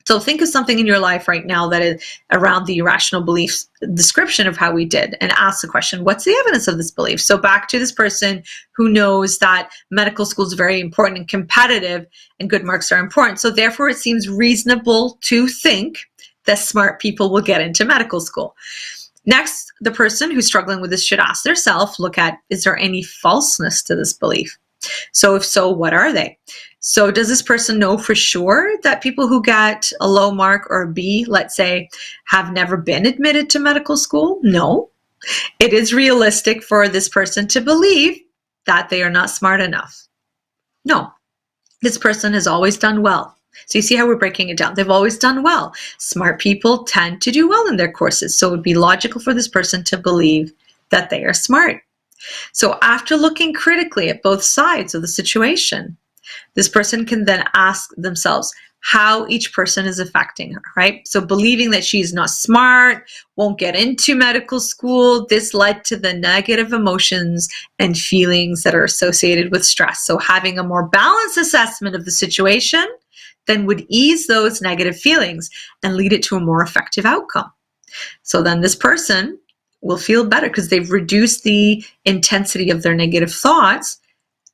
So think of something in your life right now that is around the irrational beliefs description of how we did, and ask the question, what's the evidence of this belief? So back to this person who knows that medical school is very important and competitive and good marks are important. So therefore it seems reasonable to think that smart people will get into medical school. Next, the person who's struggling with this should ask themselves, look at, is there any falseness to this belief? So if so, what are they? So does this person know for sure that people who get a low mark or a B, let's say, have never been admitted to medical school? No. It is realistic for this person to believe that they are not smart enough. No. This person has always done well. So you see how we're breaking it down. They've always done well. Smart people tend to do well in their courses. So it would be logical for this person to believe that they are smart. So after looking critically at both sides of the situation, this person can then ask themselves how each person is affecting her, right? So believing that she's not smart, won't get into medical school, this led to the negative emotions and feelings that are associated with stress. So having a more balanced assessment of the situation then would ease those negative feelings and lead it to a more effective outcome. So then this person will feel better because they've reduced the intensity of their negative thoughts,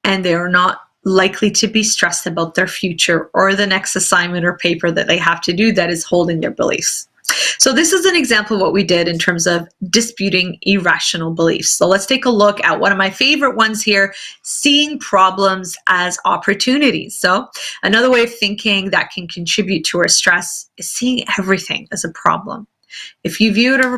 and they are not likely to be stressed about their future or the next assignment or paper that they have to do that is holding their beliefs. So this is an example of what we did in terms of disputing irrational beliefs. So let's take a look at one of my favorite ones here, seeing problems as opportunities. So another way of thinking that can contribute to our stress is seeing everything as a problem. If you view it as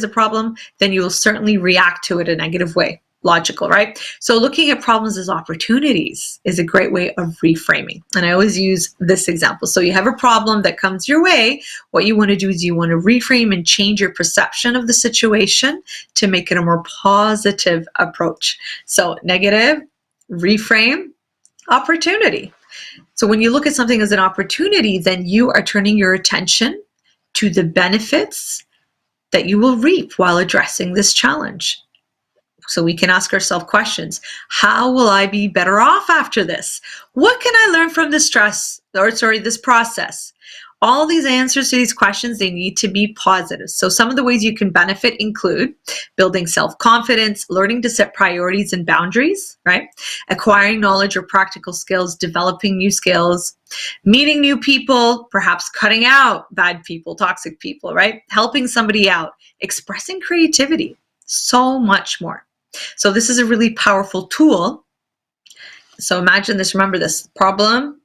a problem, then you will certainly react to it a negative way. Logical, right? So looking at problems as opportunities is a great way of reframing. And I always use this example. So you have a problem that comes your way. What you want to do is you want to reframe and change your perception of the situation to make it a more positive approach. So negative, reframe, opportunity. So when you look at something as an opportunity, then you are turning your attention to the benefits that you will reap while addressing this challenge. So we can ask ourselves questions. How will I be better off after this? What can I learn from this process? All these answers to these questions, they need to be positive. So some of the ways you can benefit include building self-confidence, learning to set priorities and boundaries, right? Acquiring knowledge or practical skills, developing new skills, meeting new people, perhaps cutting out bad people, toxic people, right? Helping somebody out, expressing creativity, so much more. So this is a really powerful tool. So imagine this, remember this, problem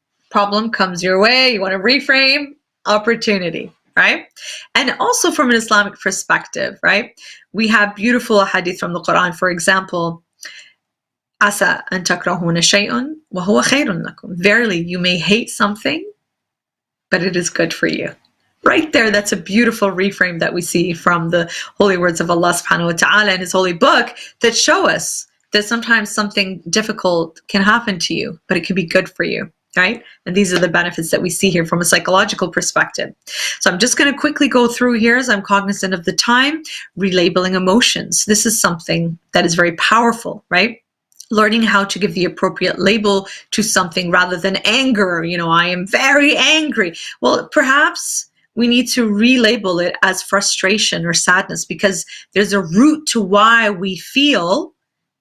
comes your way, you want to reframe, opportunity, right? And also from an Islamic perspective, right? We have beautiful hadith from the Quran. For example, Asa an takrahuna shay'un wa huwa khayrun lakum. Verily, you may hate something, but it is good for you. Right there, that's a beautiful reframe that we see from the holy words of Allah subhanahu wa ta'ala and his holy book that show us that sometimes something difficult can happen to you, but it can be good for you, right? And these are the benefits that we see here from a psychological perspective. So I'm just going to quickly go through here as I'm cognizant of the time, relabeling emotions. This is something that is very powerful, right? Learning how to give the appropriate label to something rather than anger. I am very angry. Well, perhaps we need to relabel it as frustration or sadness, because there's a root to why we feel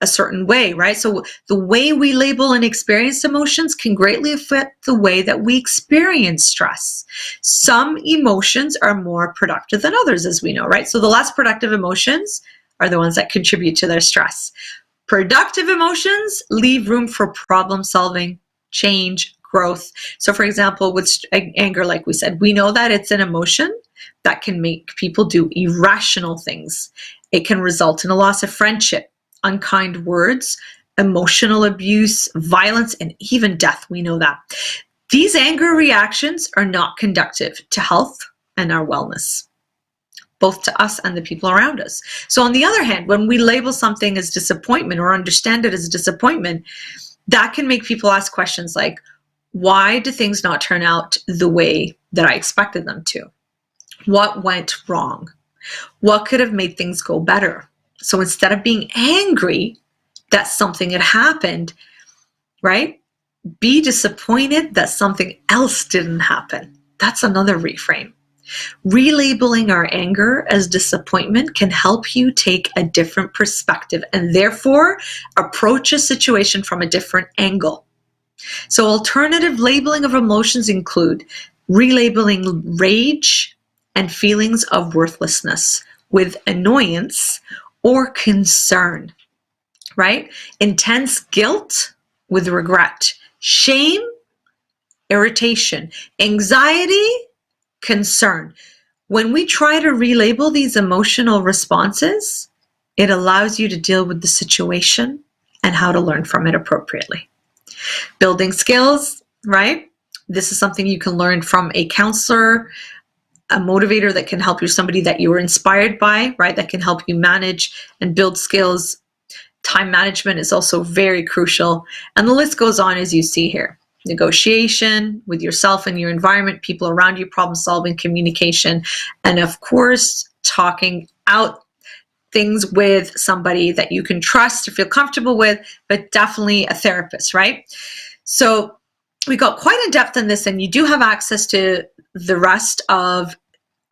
a certain way, right? So the way we label and experience emotions can greatly affect the way that we experience stress. Some emotions are more productive than others, as we know, right? So the less productive emotions are the ones that contribute to their stress. Productive emotions leave room for problem solving, change, growth. So for example, with anger, like we said, we know that it's an emotion that can make people do irrational things. It can result in a loss of friendship, unkind words, emotional abuse, violence, and even death. We know that. These anger reactions are not conducive to health and our wellness, both to us and the people around us. So on the other hand, when we label something as disappointment or understand it as disappointment, that can make people ask questions like, why do things not turn out the way that I expected them to? What went wrong? What could have made things go better? So instead of being angry that something had happened, right? Be disappointed that something else didn't happen. That's another reframe. Relabeling our anger as disappointment can help you take a different perspective and therefore approach a situation from a different angle. So alternative labeling of emotions include relabeling rage and feelings of worthlessness with annoyance or concern, right? Intense guilt with regret, shame, irritation, anxiety, concern. When we try to relabel these emotional responses, it allows you to deal with the situation and how to learn from it appropriately. Building skills, right? This is something you can learn from a counselor, a motivator that can help you, somebody that you were inspired by, right? That can help you manage and build skills. Time management is also very crucial. And the list goes on as you see here. Negotiation with yourself and your environment, people around you, problem solving, communication, and of course, talking out things with somebody that you can trust or feel comfortable with, but definitely a therapist, right? So we got quite in depth in this, and you do have access to the rest of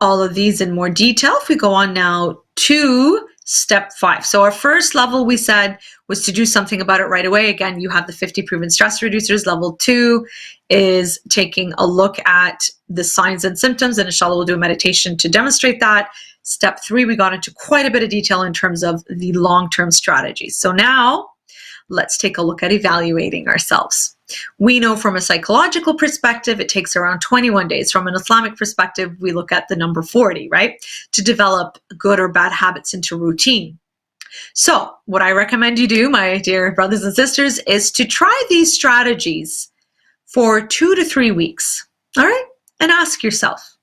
all of these in more detail. If we go on now to step 5. So our first level, we said, was to do something about it right away. Again, you have the 50 proven stress reducers. Level 2 is taking a look at the signs and symptoms, and inshallah we'll do a meditation to demonstrate that. Step 3, we got into quite a bit of detail in terms of the long-term strategies. So now let's take a look at evaluating ourselves. We know from a psychological perspective, it takes around 21 days. From an Islamic perspective, we look at the number 40, right? To develop good or bad habits into routine. So what I recommend you do, my dear brothers and sisters, is to try these strategies for 2 to 3 weeks, all right? And ask yourself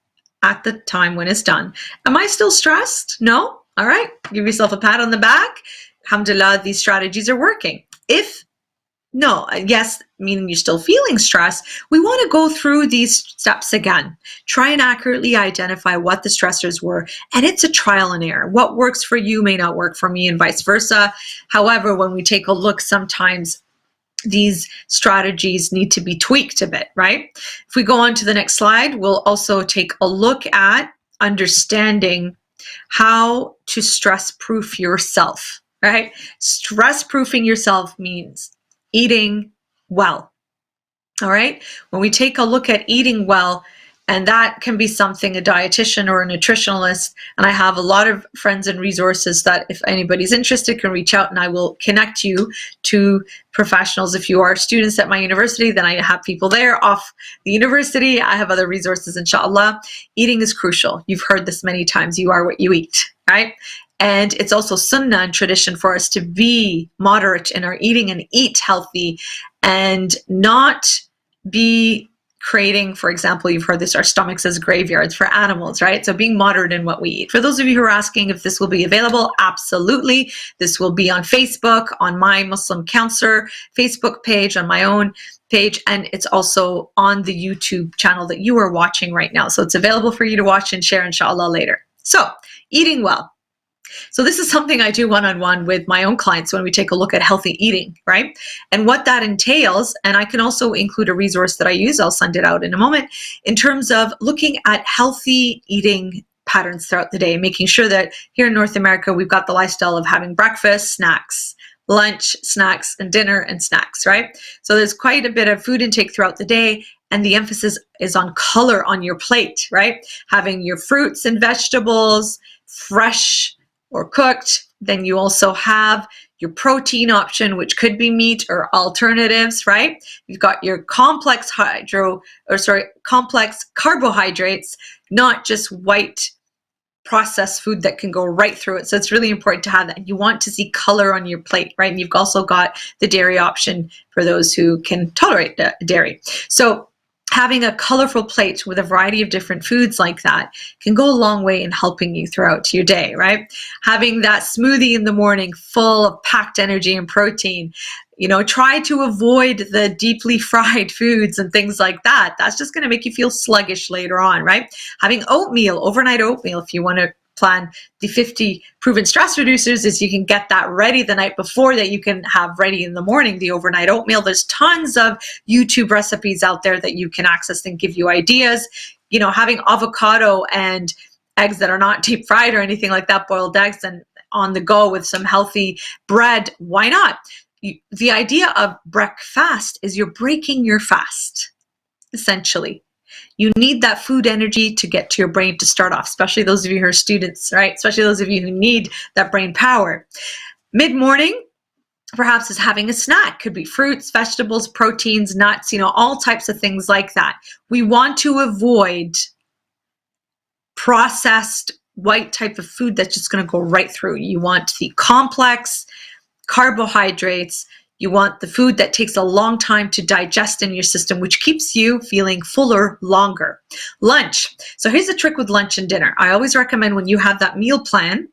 at the time when it's done, am I still stressed? No? All right, give yourself a pat on the back. Alhamdulillah, these strategies are working. If no, yes, meaning you're still feeling stress, we want to go through these steps again. Try and accurately identify what the stressors were. And it's a trial and error. What works for you may not work for me and vice versa. However, when we take a look, sometimes these strategies need to be tweaked a bit, right? If we go on to the next slide, we'll also take a look at understanding how to stress-proof yourself, right? Stress-proofing yourself means eating well, all right? When we take a look at eating well, and that can be something a dietitian or a nutritionalist, and I have a lot of friends and resources that if anybody's interested can reach out and I will connect you to professionals. If you are students at my university, then I have people there off the university. I have other resources, inshallah. Eating is crucial. You've heard this many times. You are what you eat, right? And it's also sunnah and tradition for us to be moderate in our eating and eat healthy and not be creating, for example, you've heard this, our stomachs as graveyards for animals, right? So being moderate in what we eat. For those of you who are asking if this will be available, absolutely. This will be on Facebook, on my Muslim Counselor Facebook page, on my own page, and it's also on the YouTube channel that you are watching right now. So it's available for you to watch and share, inshallah, later. So eating well. So this is something I do one-on-one with my own clients when we take a look at healthy eating, right? And what that entails, and I can also include a resource that I use, I'll send it out in a moment, in terms of looking at healthy eating patterns throughout the day, making sure that here in North America, we've got the lifestyle of having breakfast, snacks, lunch, snacks, and dinner and snacks, right? So there's quite a bit of food intake throughout the day, and the emphasis is on color on your plate, right? Having your fruits and vegetables, fresh or cooked. Then you also have your protein option, which could be meat or alternatives, right? You've got your complex carbohydrates, not just white processed food that can go right through it. So it's really important to have that. You want to see color on your plate, right? And you've also got the dairy option for those who can tolerate dairy. So having a colorful plate with a variety of different foods like that can go a long way in helping you throughout your day, right? Having that smoothie in the morning full of packed energy and protein, try to avoid the deeply fried foods and things like that. That's just going to make you feel sluggish later on, right? Having oatmeal, overnight oatmeal, if you want to plan the 50 proven stress reducers, is you can get that ready the night before that you can have ready in the morning, the overnight oatmeal. There's tons of YouTube recipes out there that you can access and give you ideas. Having avocado and eggs that are not deep fried or anything like that, boiled eggs, and on the go with some healthy bread, why not? The idea of breakfast is you're breaking your fast, essentially. You need that food energy to get to your brain to start off, especially those of you who are students, right? Especially those of you who need that brain power. Mid-morning, perhaps, is having a snack. Could be fruits, vegetables, proteins, nuts, all types of things like that. We want to avoid processed white type of food that's just going to go right through. You want the complex carbohydrates. You want the food that takes a long time to digest in your system, which keeps you feeling fuller longer. Lunch. So here's the trick with lunch and dinner. I always recommend when you have that meal plan,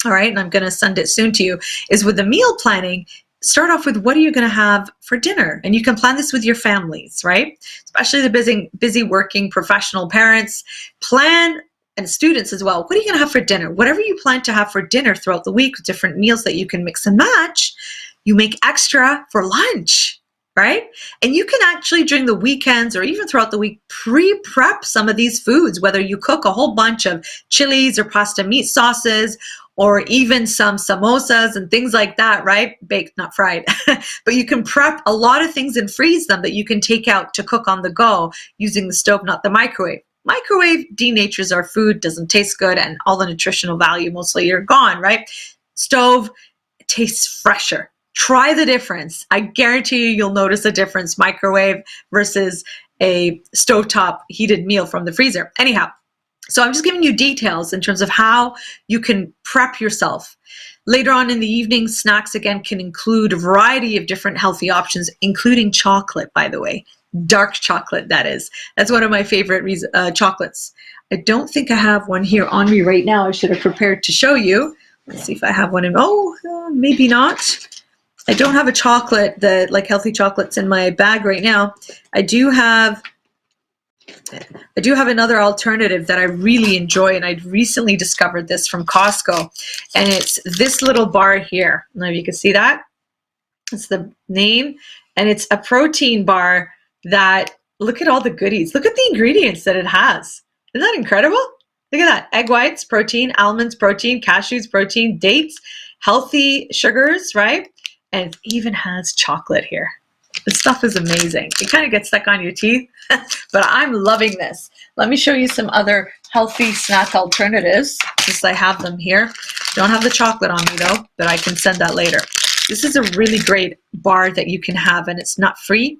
all right, and I'm going to send it soon to you, is with the meal planning, start off with what are you going to have for dinner? And you can plan this with your families, right? Especially the busy working professional parents. Plan, and students as well, what are you going to have for dinner? Whatever you plan to have for dinner throughout the week with different meals that you can mix and match, you make extra for lunch, right? And you can actually, during the weekends or even throughout the week, pre-prep some of these foods, whether you cook a whole bunch of chilies or pasta meat sauces, or even some samosas and things like that, right? Baked, not fried. But you can prep a lot of things and freeze them that you can take out to cook on the go using the stove, not the microwave. Microwave denatures our food, doesn't taste good, and all the nutritional value mostly are gone, right? Stove tastes fresher. Try the difference. I guarantee you'll notice a difference, microwave versus a stovetop heated meal from the freezer. Anyhow, so I'm just giving you details in terms of how you can prep yourself. Later on in the evening, snacks again can include a variety of different healthy options, including chocolate, by the way. Dark chocolate, that is. That's one of my favorite chocolates. I don't think I have one here on me right now. I should have prepared to show you. Let's see if I have one in. Maybe not. I don't have a chocolate, like healthy chocolates in my bag right now. I do have another alternative that I really enjoy, and I recently discovered this from Costco, and it's this little bar here. I don't know if you can see that. It's the name, and it's a protein bar that, look at all the goodies. Look at the ingredients that it has. Isn't that incredible? Look at that. Egg whites, protein, almonds, protein, cashews, protein, dates, healthy sugars, right? And it even has chocolate here. This stuff is amazing. It kind of gets stuck on your teeth, but I'm loving this. Let me show you some other healthy snack alternatives, since I have them here. Don't have the chocolate on me though, but I can send that later. This is a really great bar that you can have, and it's nut free.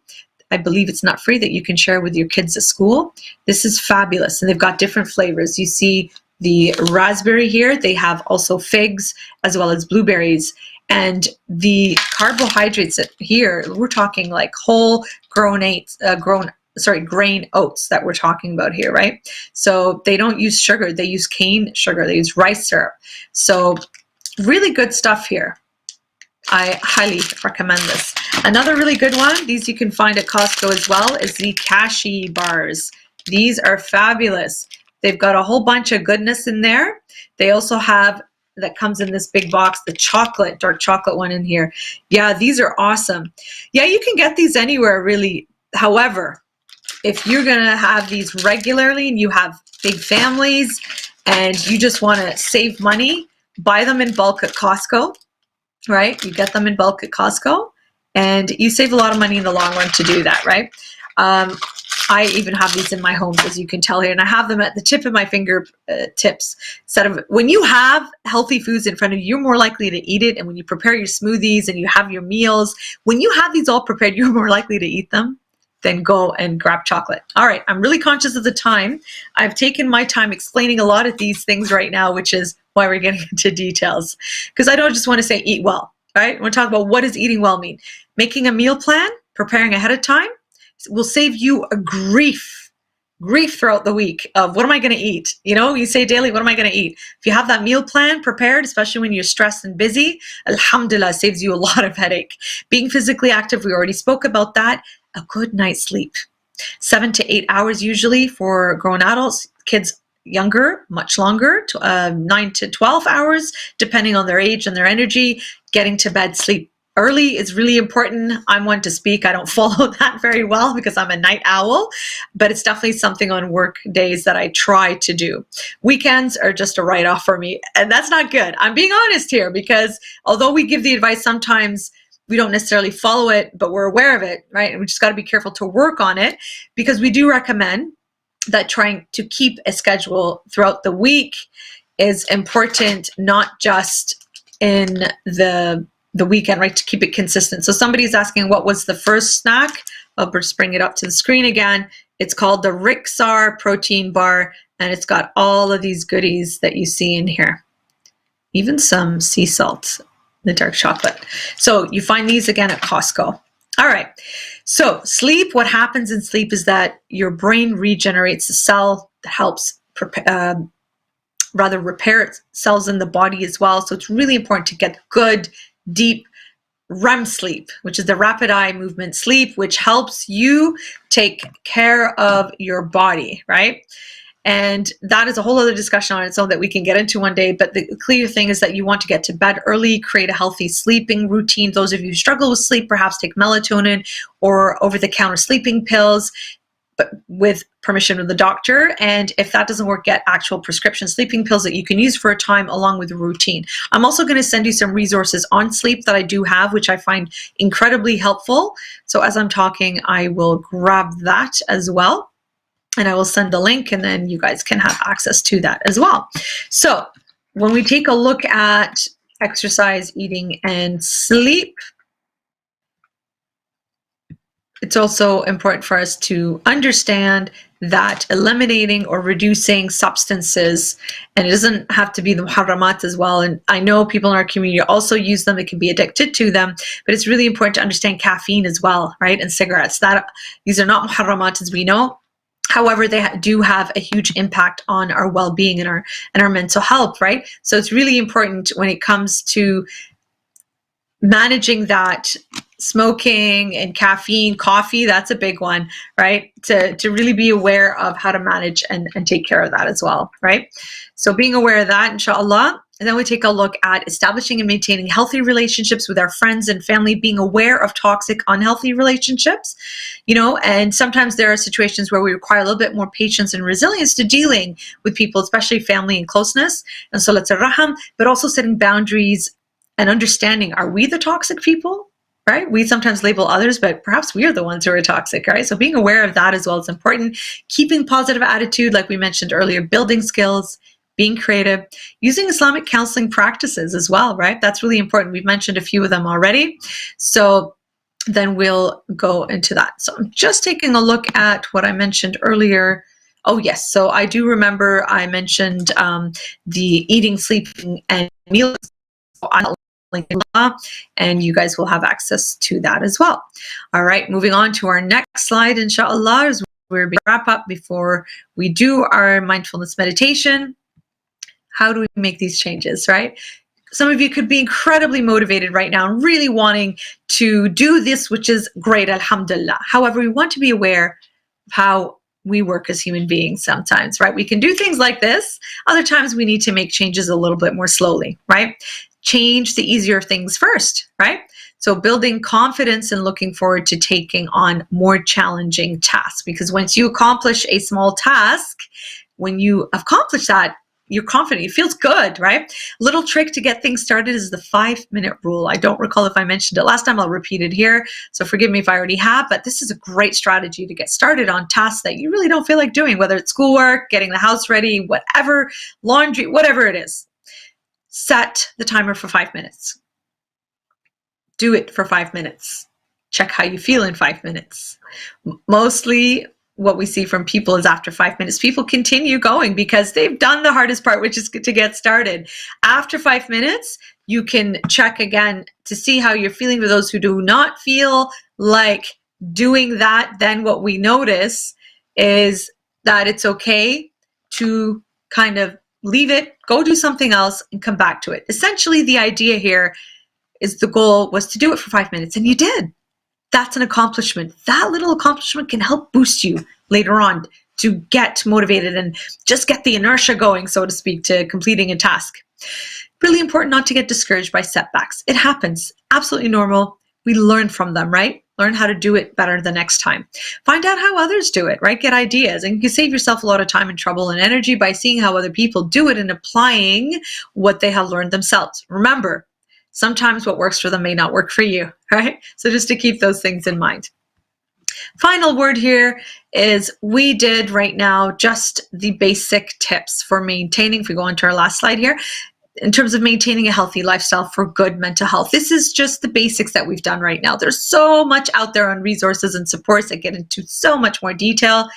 I believe it's nut free, that you can share with your kids at school. This is fabulous, and they've got different flavors. You see the raspberry here. They have also figs as well as blueberries. And the carbohydrates here, we're talking like whole grain oats that we're talking about here, right? So they don't use sugar, they use cane sugar, they use rice syrup. So really good stuff here. I highly recommend this. Another really good one, these you can find at Costco as well, is the Kashi bars. These are fabulous. They've got a whole bunch of goodness in there. They also have that comes in this big box, the chocolate, dark chocolate one in here. Yeah, these are awesome. Yeah, you can get these anywhere really. However, if you're going to have these regularly and you have big families and you just want to save money, buy them in bulk at Costco, right? You get them in bulk at Costco and you save a lot of money in the long run to do that, right? I even have these in my home, as you can tell here, and I have them at the tip of my finger tips. When you have healthy foods in front of you, you're more likely to eat it. And when you prepare your smoothies and you have your meals, when you have these all prepared, you're more likely to eat them than go and grab chocolate. All right, I'm really conscious of the time. I've taken my time explaining a lot of these things right now, which is why we're getting into details. Because I don't just want to say eat well, right? We're talking about what does eating well mean. Making a meal plan, preparing ahead of time, will save you a grief throughout the week of what am I going to eat? You know, you say daily, what am I going to eat? If you have that meal plan prepared, especially when you're stressed and busy, alhamdulillah, saves you a lot of headache. Being physically active, we already spoke about that. A good night's sleep, 7 to 8 hours usually for grown adults. Kids younger, much longer, 9 to 12 hours, depending on their age and their energy. Getting to bed, sleep early is really important. I'm one to speak. I don't follow that very well because I'm a night owl, but it's definitely something on work days that I try to do. Weekends are just a write-off for me, and that's not good. I'm being honest here because although we give the advice, sometimes we don't necessarily follow it, but we're aware of it, right? And we just got to be careful to work on it because we do recommend that trying to keep a schedule throughout the week is important, not just in the weekend, right? To keep it consistent. So somebody's asking, what was the first snack? I'll just bring it up to the screen again. It's called the HIC protein bar, and it's got all of these goodies that you see in here, even some sea salt, the dark chocolate. So you find these again at Costco. All right. So sleep, what happens in sleep is that your brain regenerates a cell that helps repair cells in the body as well. So it's really important to get good, deep REM sleep, which is the rapid eye movement sleep, which helps you take care of your body, right? And that is a whole other discussion on its own that we can get into one day. But the clear thing is that you want to get to bed early, create a healthy sleeping routine. Those of you who struggle with sleep, perhaps take melatonin or over-the-counter sleeping pills, but with permission of the doctor. And if that doesn't work, get actual prescription sleeping pills that you can use for a time along with a routine. I'm also going to send you some resources on sleep that I do have, which I find incredibly helpful. So as I'm talking, I will grab that as well. And I will send the link, and then you guys can have access to that as well. So when we take a look at exercise, eating, and sleep, it's also important for us to understand that eliminating or reducing substances, and it doesn't have to be the muharramat as well, and I know people in our community also use them, it can be addicted to them, but it's really important to understand caffeine as well, right? And cigarettes. These are not muharramat as we know. However, they do have a huge impact on our well-being and our mental health, right? So it's really important when it comes to managing that. Smoking and caffeine, coffee, that's a big one, right? To really be aware of how to manage and take care of that as well, right? So being aware of that, inshallah. And then we take a look at establishing and maintaining healthy relationships with our friends and family, being aware of toxic, unhealthy relationships, you know, and sometimes there are situations where we require a little bit more patience and resilience to dealing with people, especially family and closeness, and salat al-raham, but also setting boundaries and understanding, are we the toxic people? Right? We sometimes label others, but perhaps we are the ones who are toxic, right? So being aware of that as well is important. Keeping positive attitude, like we mentioned earlier, building skills, being creative, using Islamic counseling practices as well, right? That's really important. We've mentioned a few of them already. So then we'll go into that. So I'm just taking a look at what I mentioned earlier. Oh yes, so I do remember I mentioned the eating, sleeping, and meals. And you guys will have access to that as well. All right, moving on to our next slide, inshallah, as we're going to wrap up before we do our mindfulness meditation. How do we make these changes, right? Some of you could be incredibly motivated right now and really wanting to do this, which is great, alhamdulillah. However, we want to be aware of how we work as human beings sometimes, right? We can do things like this. Other times we need to make changes a little bit more slowly, right? Change the easier things first, right? So building confidence and looking forward to taking on more challenging tasks, because once you accomplish a small task, when you accomplish that, you're confident, it feels good, right? Little trick to get things started is the 5-minute rule. I don't recall if I mentioned it last time. I'll repeat it here. So forgive me if I already have, but this is a great strategy to get started on tasks that you really don't feel like doing, whether it's schoolwork, getting the house ready, whatever, laundry, whatever it is. Set the timer for 5 minutes. Do it for 5 minutes. Check how you feel in 5 minutes. Mostly what we see from people is after 5 minutes, people continue going because they've done the hardest part, which is to get started. After 5 minutes, you can check again to see how you're feeling. For those who do not feel like doing that, then what we notice is that it's okay to kind of leave it, go do something else, and come back to it. Essentially, the idea here is the goal was to do it for 5 minutes, and you did. That's an accomplishment. That little accomplishment can help boost you later on to get motivated and just get the inertia going, so to speak, to completing a task. Really important not to get discouraged by setbacks. It happens. Absolutely normal. We learn from them, right? Learn how to do it better the next time. Find out how others do it, right? Get ideas. And you can save yourself a lot of time and trouble and energy by seeing how other people do it and applying what they have learned themselves. Remember, sometimes what works for them may not work for you, right? So just to keep those things in mind. Final word here is we did right now just the basic tips for maintaining, if we go on to our last slide here, in terms of maintaining a healthy lifestyle for good mental health. This is just the basics that we've done right now. There's so much out there on resources and supports that get into so much more detail.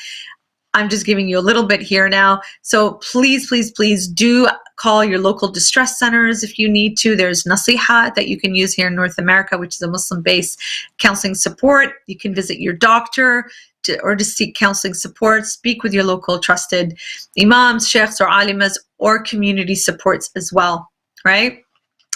I'm just giving you a little bit here now. So please, please, please do call your local distress centers if you need to. There's Nasiha that you can use here in North America, which is a Muslim-based counseling support. You can visit your doctor to seek counseling support. Speak with your local trusted imams, sheikhs, or alimas, or community supports as well, right?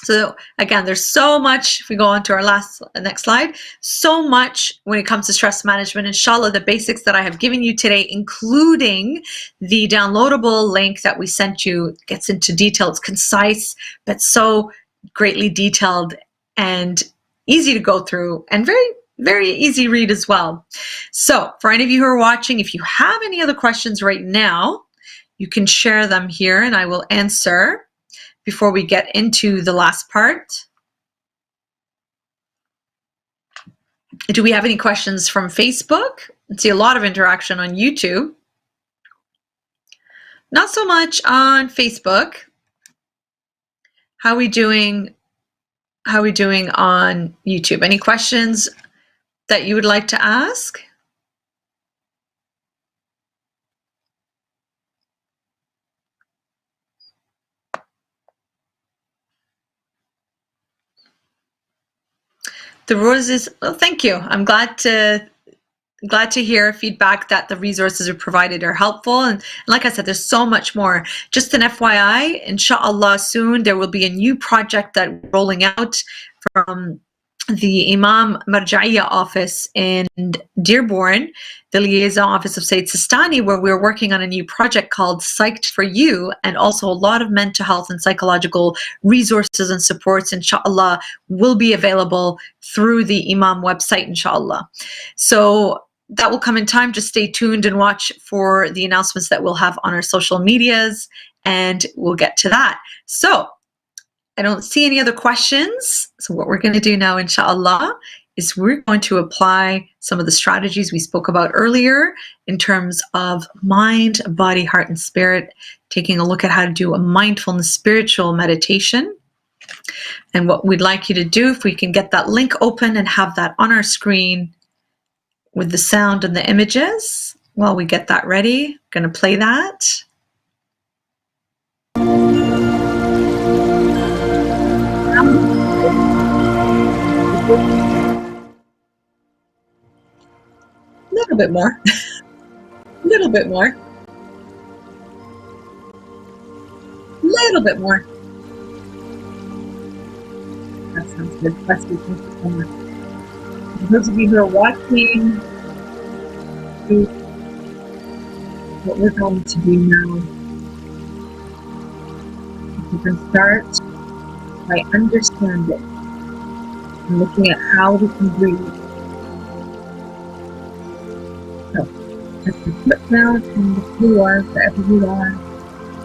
So again, there's so much, if we go on to our next slide, so much when it comes to stress management. Inshallah, the basics that I have given you today, including the downloadable link that we sent you, gets into detail. It's concise, but so greatly detailed and easy to go through and very, very easy read as well. So for any of you who are watching, if you have any other questions right now, you can share them here and I will answer before we get into the last part. Do we have any questions from Facebook? I see a lot of interaction on YouTube. Not so much on Facebook. How are we doing? How are we doing on YouTube? Any questions that you would like to ask? The roses, well, thank you. I'm glad to hear feedback that the resources are provided are helpful. And like I said, there's so much more. Just an FYI, inshallah, soon there will be a new project that rolling out from the Imam Marja'iyya office in Dearborn, the liaison office of Sayyid Sistani, where we're working on a new project called Psyched for You, and also a lot of mental health and psychological resources and supports, inshallah, will be available through the Imam website, inshallah. So that will come in time. Just stay tuned and watch for the announcements that we'll have on our social medias, and we'll get to that. So I don't see any other questions. So what we're going to do now, inshallah, is we're going to apply some of the strategies we spoke about earlier in terms of mind, body, heart, and spirit, taking a look at how to do a mindfulness spiritual meditation. And what we'd like you to do, if we can get that link open and have that on our screen with the sound and the images while we get that ready, I'm going to play that. A little bit more. A little bit more. A little bit more. That sounds good. That's good. Thank you so much. For those of you who are watching, what we're going to do now is we're going to start by understanding and looking at how we can breathe. So, as you put down on the floor, wherever you are,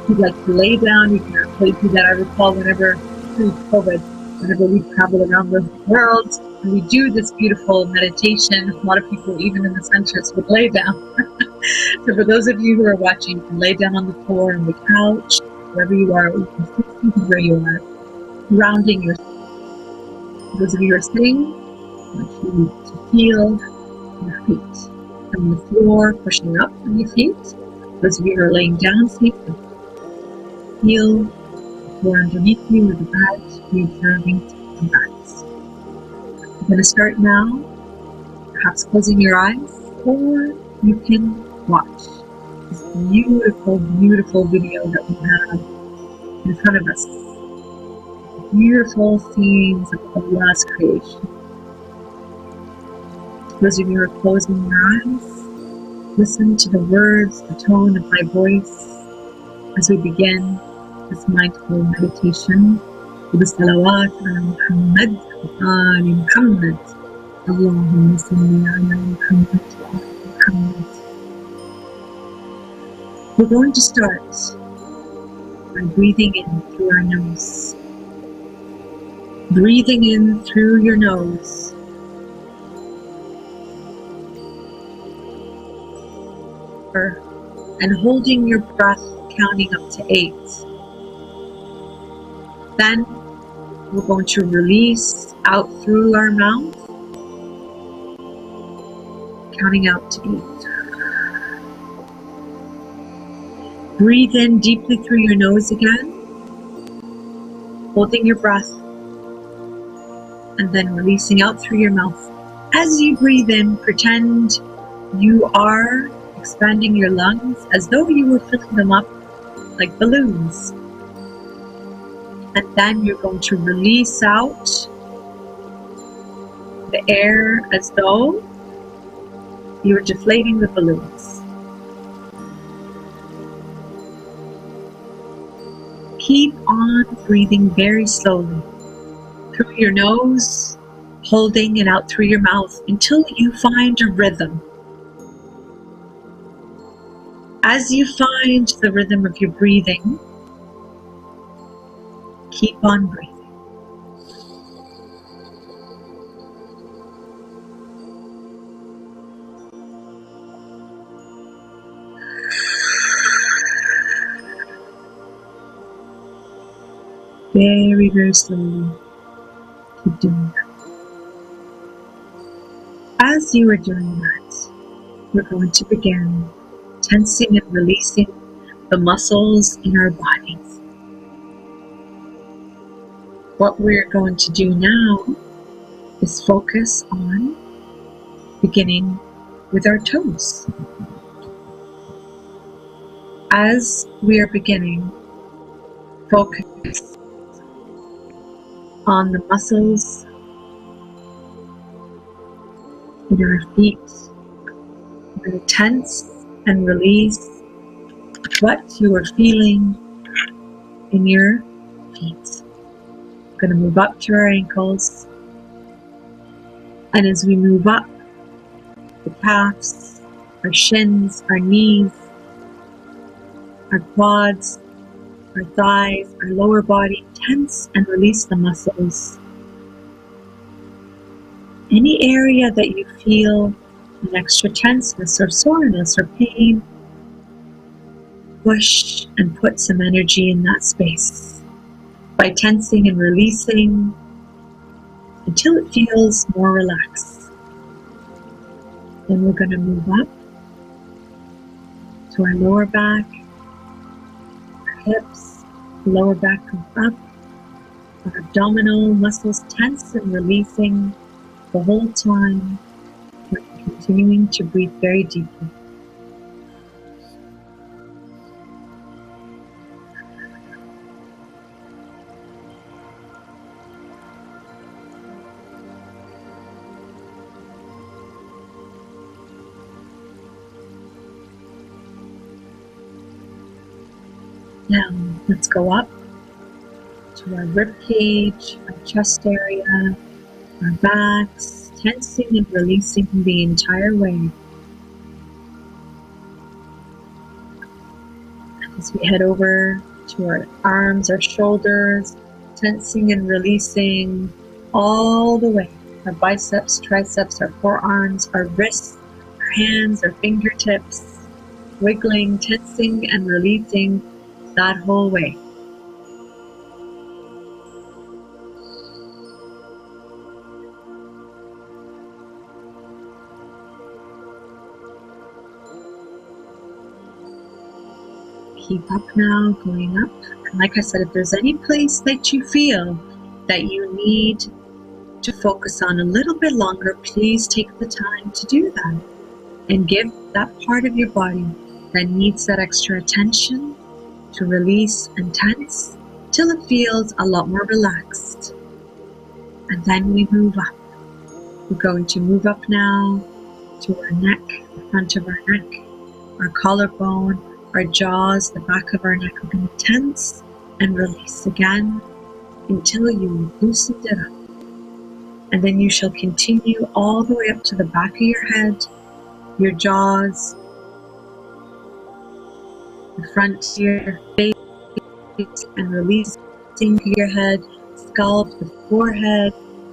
if you'd like to lay down, you can actually do that. I recall whenever, pre-COVID, whenever we travel around the world and we do this beautiful meditation, a lot of people, even in the centers, would lay down. So for those of you who are watching, you can lay down on the floor, on the couch, wherever you are, you can sit where you are, grounding yourself. For those of you who are sitting, I want you to feel your feet from the floor pushing up from your feet. Those of you who are laying down, safely feel the floor underneath you with the bed, be observing the breaths. I'm going to start now, perhaps closing your eyes, or you can watch this beautiful, beautiful video that we have in front of us. Beautiful scenes of Allah's creation. Those of you who are closing your eyes, listen to the words, the tone of my voice as we begin this mindful meditation with the salawat ala Muhammad wa ali Muhammad. Allahumma salli ala Muhammad wa ali Muhammad. We're going to start by breathing in through our nose. Breathing in through your nose. And holding your breath, counting up to 8. Then we're going to release out through our mouth, counting out to 8. Breathe in deeply through your nose again, holding your breath, and then releasing out through your mouth. As you breathe in, pretend you are expanding your lungs as though you were filling them up like balloons. And then you're going to release out the air as though you were deflating the balloons. Keep on breathing very slowly through your nose, holding it out through your mouth until you find a rhythm. As you find the rhythm of your breathing, keep on breathing. Very, very slowly. Keep doing that. As you are doing that, we're going to begin tensing and releasing the muscles in our bodies. What we're going to do now is focus on beginning with our toes. As we are beginning, focus on the muscles in our feet. We're going to tense and release what you are feeling in your feet. We're going to move up to our ankles. And as we move up, the calves, our shins, our knees, our quads, our thighs, our lower body, tense and release the muscles. Any area that you feel an extra tenseness or soreness or pain, push and put some energy in that space by tensing and releasing until it feels more relaxed. Then we're going to move up to our lower back, our hips, the lower back comes up, our abdominal muscles tense and releasing the whole time. We're continuing to breathe very deeply. Now, let's go up to our rib cage, our chest area, our backs, tensing and releasing the entire way. As we head over to our arms, our shoulders, tensing and releasing all the way. Our biceps, triceps, our forearms, our wrists, our hands, our fingertips, wiggling, tensing and releasing that whole way. Keep up now, going up. And like I said, if there's any place that you feel that you need to focus on a little bit longer, please take the time to do that. And give that part of your body that needs that extra attention to release and tense till it feels a lot more relaxed. And then we move up. We're going to move up now to our neck, the front of our neck, our collarbone, our jaws, the back of our neck. We're going to tense and release again until you loosened it up. And then you shall continue all the way up to the back of your head, your jaws, the front of your face, and releasing your head, scalp, the forehead,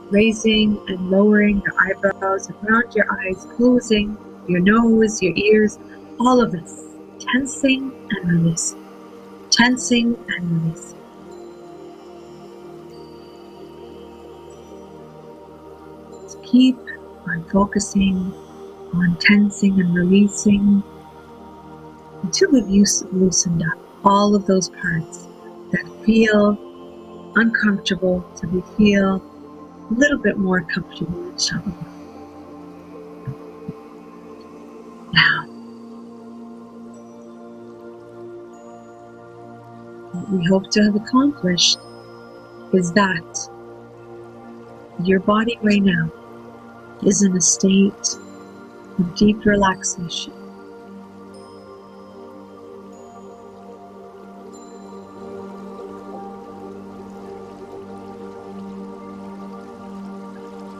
raising and lowering your eyebrows, around your eyes, closing your nose, your ears, all of this. Tensing and releasing. Tensing and releasing. So keep on focusing on tensing and releasing until we've loosened up all of those parts that feel uncomfortable, so we feel a little bit more comfortable, inshallah. Now, what we hope to have accomplished is that your body right now is in a state of deep relaxation.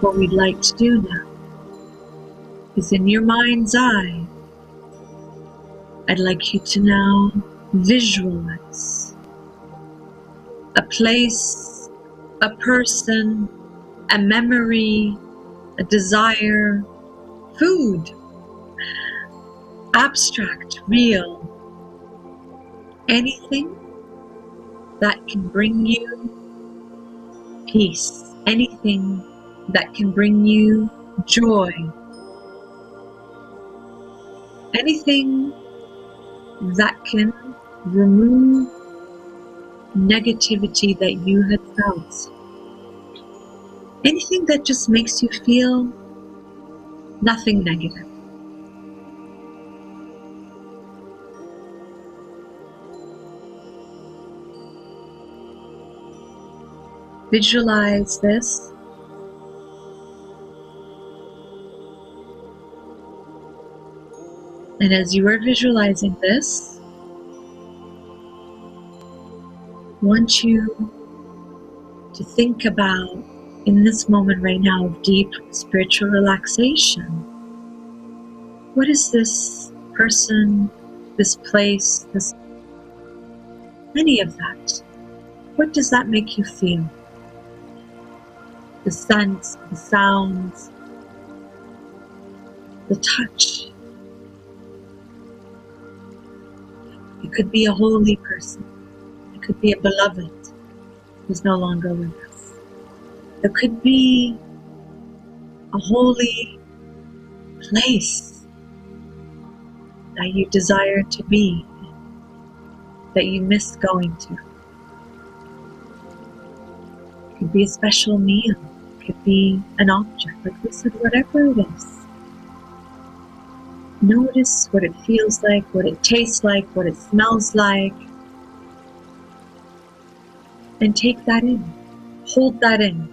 What we'd like to do now is, in your mind's eye, I'd like you to now visualize a place, a person, a memory, a desire, food, abstract, real, anything that can bring you peace, anything that can bring you joy, anything that can remove negativity that you had felt, anything that just makes you feel nothing negative. Visualize this. And as you are visualizing this, I want you to think about, in this moment right now of deep spiritual relaxation, what is this person, this place, any of that? What does that make you feel? The scents, the sounds, the touch. It could be a holy person. It could be a beloved who's no longer with us. It could be a holy place that you desire to be, that you miss going to. It could be a special meal. It could be an object, like we said, whatever it is. Notice what it feels like, what it tastes like, what it smells like, and take that in. Hold that in.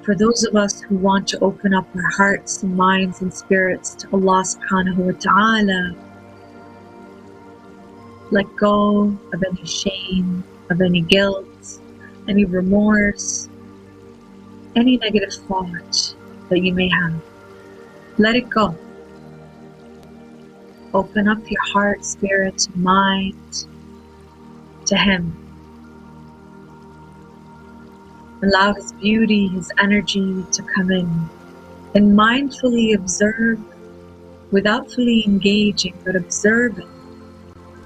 For those of us who want to open up our hearts and minds and spirits to Allah subhanahu wa ta'ala, Let go of any shame, of any guilt, any remorse, any negative thought that you may have. Let it go. Open up your heart, spirit, mind to Him. Allow His beauty, His energy to come in, and mindfully observe, without fully engaging, but observing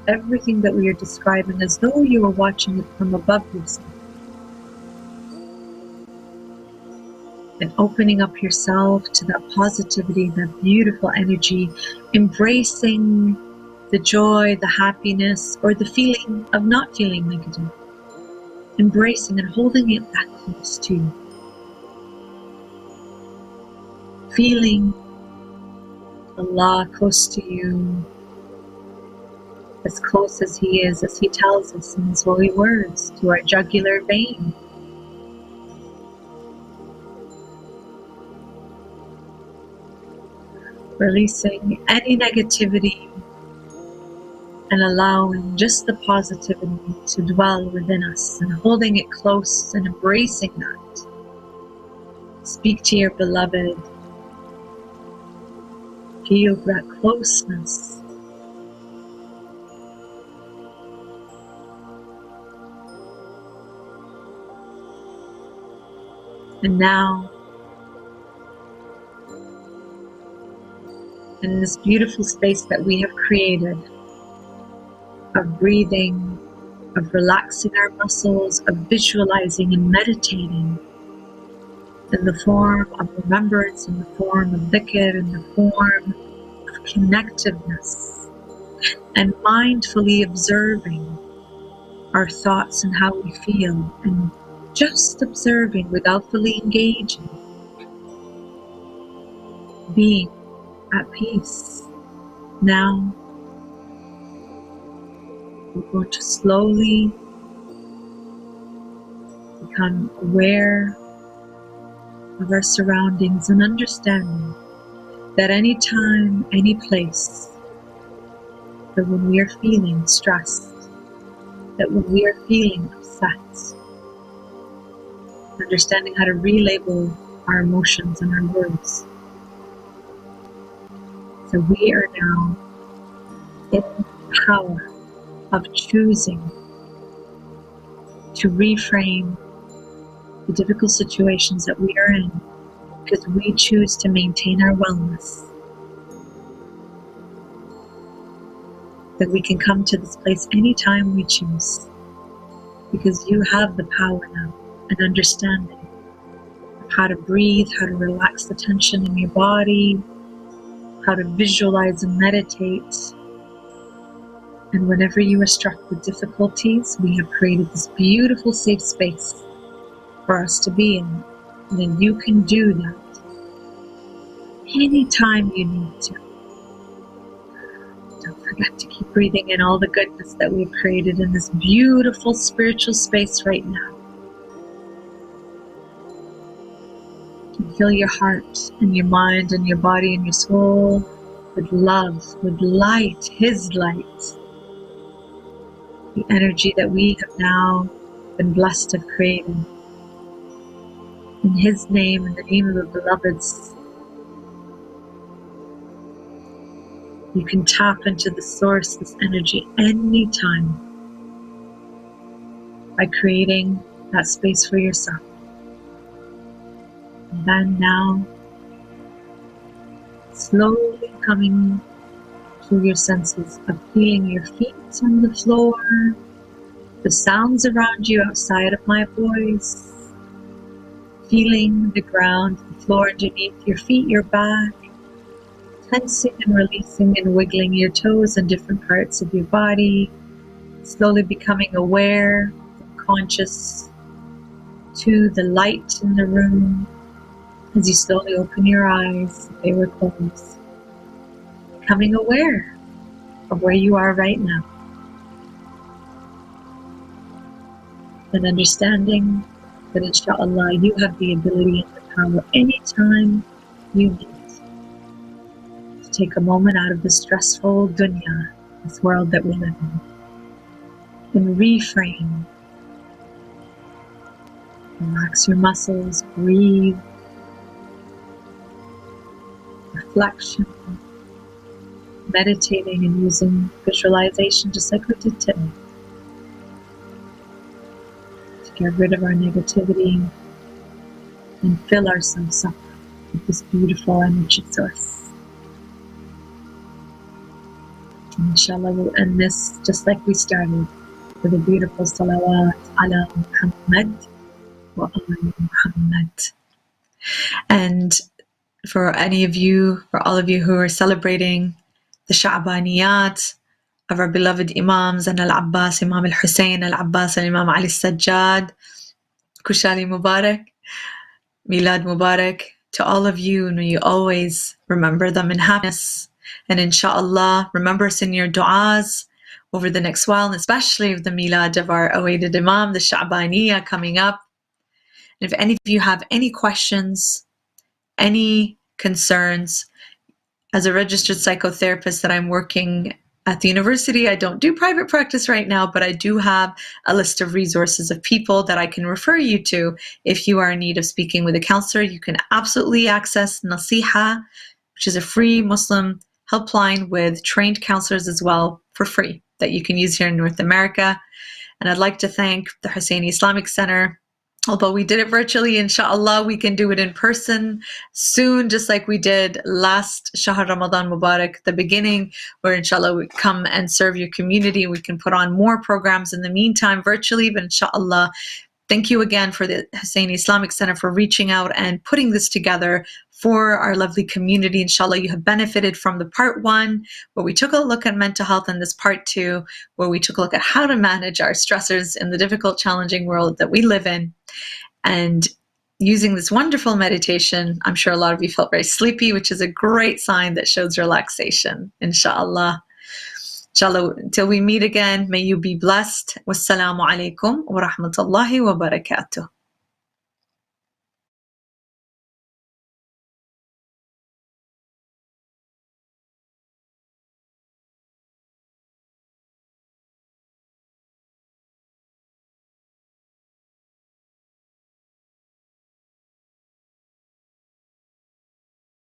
everything that we are describing as though you were watching it from above yourself. And opening up yourself to that positivity, that beautiful energy, embracing the joy, the happiness, or the feeling of not feeling negative. Embracing and holding it that close to you. Feeling Allah close to you, as close as He is, as He tells us in His holy words, to our jugular vein. Releasing any negativity and allowing just the positivity to dwell within us, and holding it close and embracing that. Speak to your beloved. Feel that closeness. And now, in this beautiful space that we have created, of breathing, of relaxing our muscles, of visualizing and meditating, in the form of remembrance, in the form of dhikr, in the form of connectiveness, and mindfully observing our thoughts and how we feel, and just observing without fully engaging, being at peace. Now, we're going to slowly become aware of our surroundings and understanding that any time, any place, that when we are feeling stressed, that when we are feeling upset, understanding how to relabel our emotions and our words. So we are now in the power of choosing to reframe the difficult situations that we are in, because we choose to maintain our wellness. That we can come to this place anytime we choose, because you have the power now and understanding of how to breathe, how to relax the tension in your body, how to visualize and meditate. And whenever you are struck with difficulties, we have created this beautiful safe space for us to be in. And then you can do that anytime you need to. Don't forget to keep breathing in all the goodness that we've created in this beautiful spiritual space right now. And fill your heart and your mind and your body and your soul with love, with light, His light. The energy that we have now been blessed to create. In His name, in the name of the beloveds, you can tap into the source, this energy, anytime by creating that space for yourself. And then now, slowly coming to your senses of feeling your feet on the floor, the sounds around you outside of my voice, feeling the ground, the floor underneath your feet, your back, tensing and releasing and wiggling your toes and different parts of your body, slowly becoming aware, conscious to the light in the room as you slowly open your eyes, they were closed. Becoming aware of where you are right now. And understanding that inshallah you have the ability and the power anytime you need to take a moment out of the stressful dunya, this world that we live in, and reframe. Relax your muscles, breathe, reflection, meditating and using visualization just like we did today to get rid of our negativity and fill ourselves up with this beautiful energy source. And inshallah, we'll end this just like we started with a beautiful salawat ala Muhammad wa ali Muhammad. And for any of you, for all of you who are celebrating the Sha'baniyat of our beloved Imams and Al-Abbas, Imam Al-Hussain, Al-Abbas, and Imam Ali Sajjad, Kushali Mubarak, Milad Mubarak, to all of you, and may you always remember them in happiness. And inshallah, remember us in your du'as over the next while, and especially with the Milad of our awaited Imam, the Sha'baniyah coming up. And if any of you have any questions, any concerns, as a registered psychotherapist that I'm working at the university, I don't do private practice right now, but I do have a list of resources of people that I can refer you to. If you are in need of speaking with a counselor, you can absolutely access Nasiha, which is a free Muslim helpline with trained counselors as well for free that you can use here in North America. And I'd like to thank the Hussaini Islamic Center. Although we did it virtually, inshallah, we can do it in person soon, just like we did last Shahr Ramadan Mubarak, the beginning, where inshallah we come and serve your community. We can put on more programs in the meantime virtually, but inshallah, thank you again for the Hussaini Islamic Center for reaching out and putting this together for our lovely community. Inshallah, you have benefited from the part 1, where we took a look at mental health, and this part 2, where we took a look at how to manage our stressors in the difficult, challenging world that we live in. And using this wonderful meditation, I'm sure a lot of you felt very sleepy, which is a great sign that shows relaxation, inshallah. Inshallah, until we meet again, may you be blessed. Wassalamu alaikum wa rahmatullahi wa barakatuh.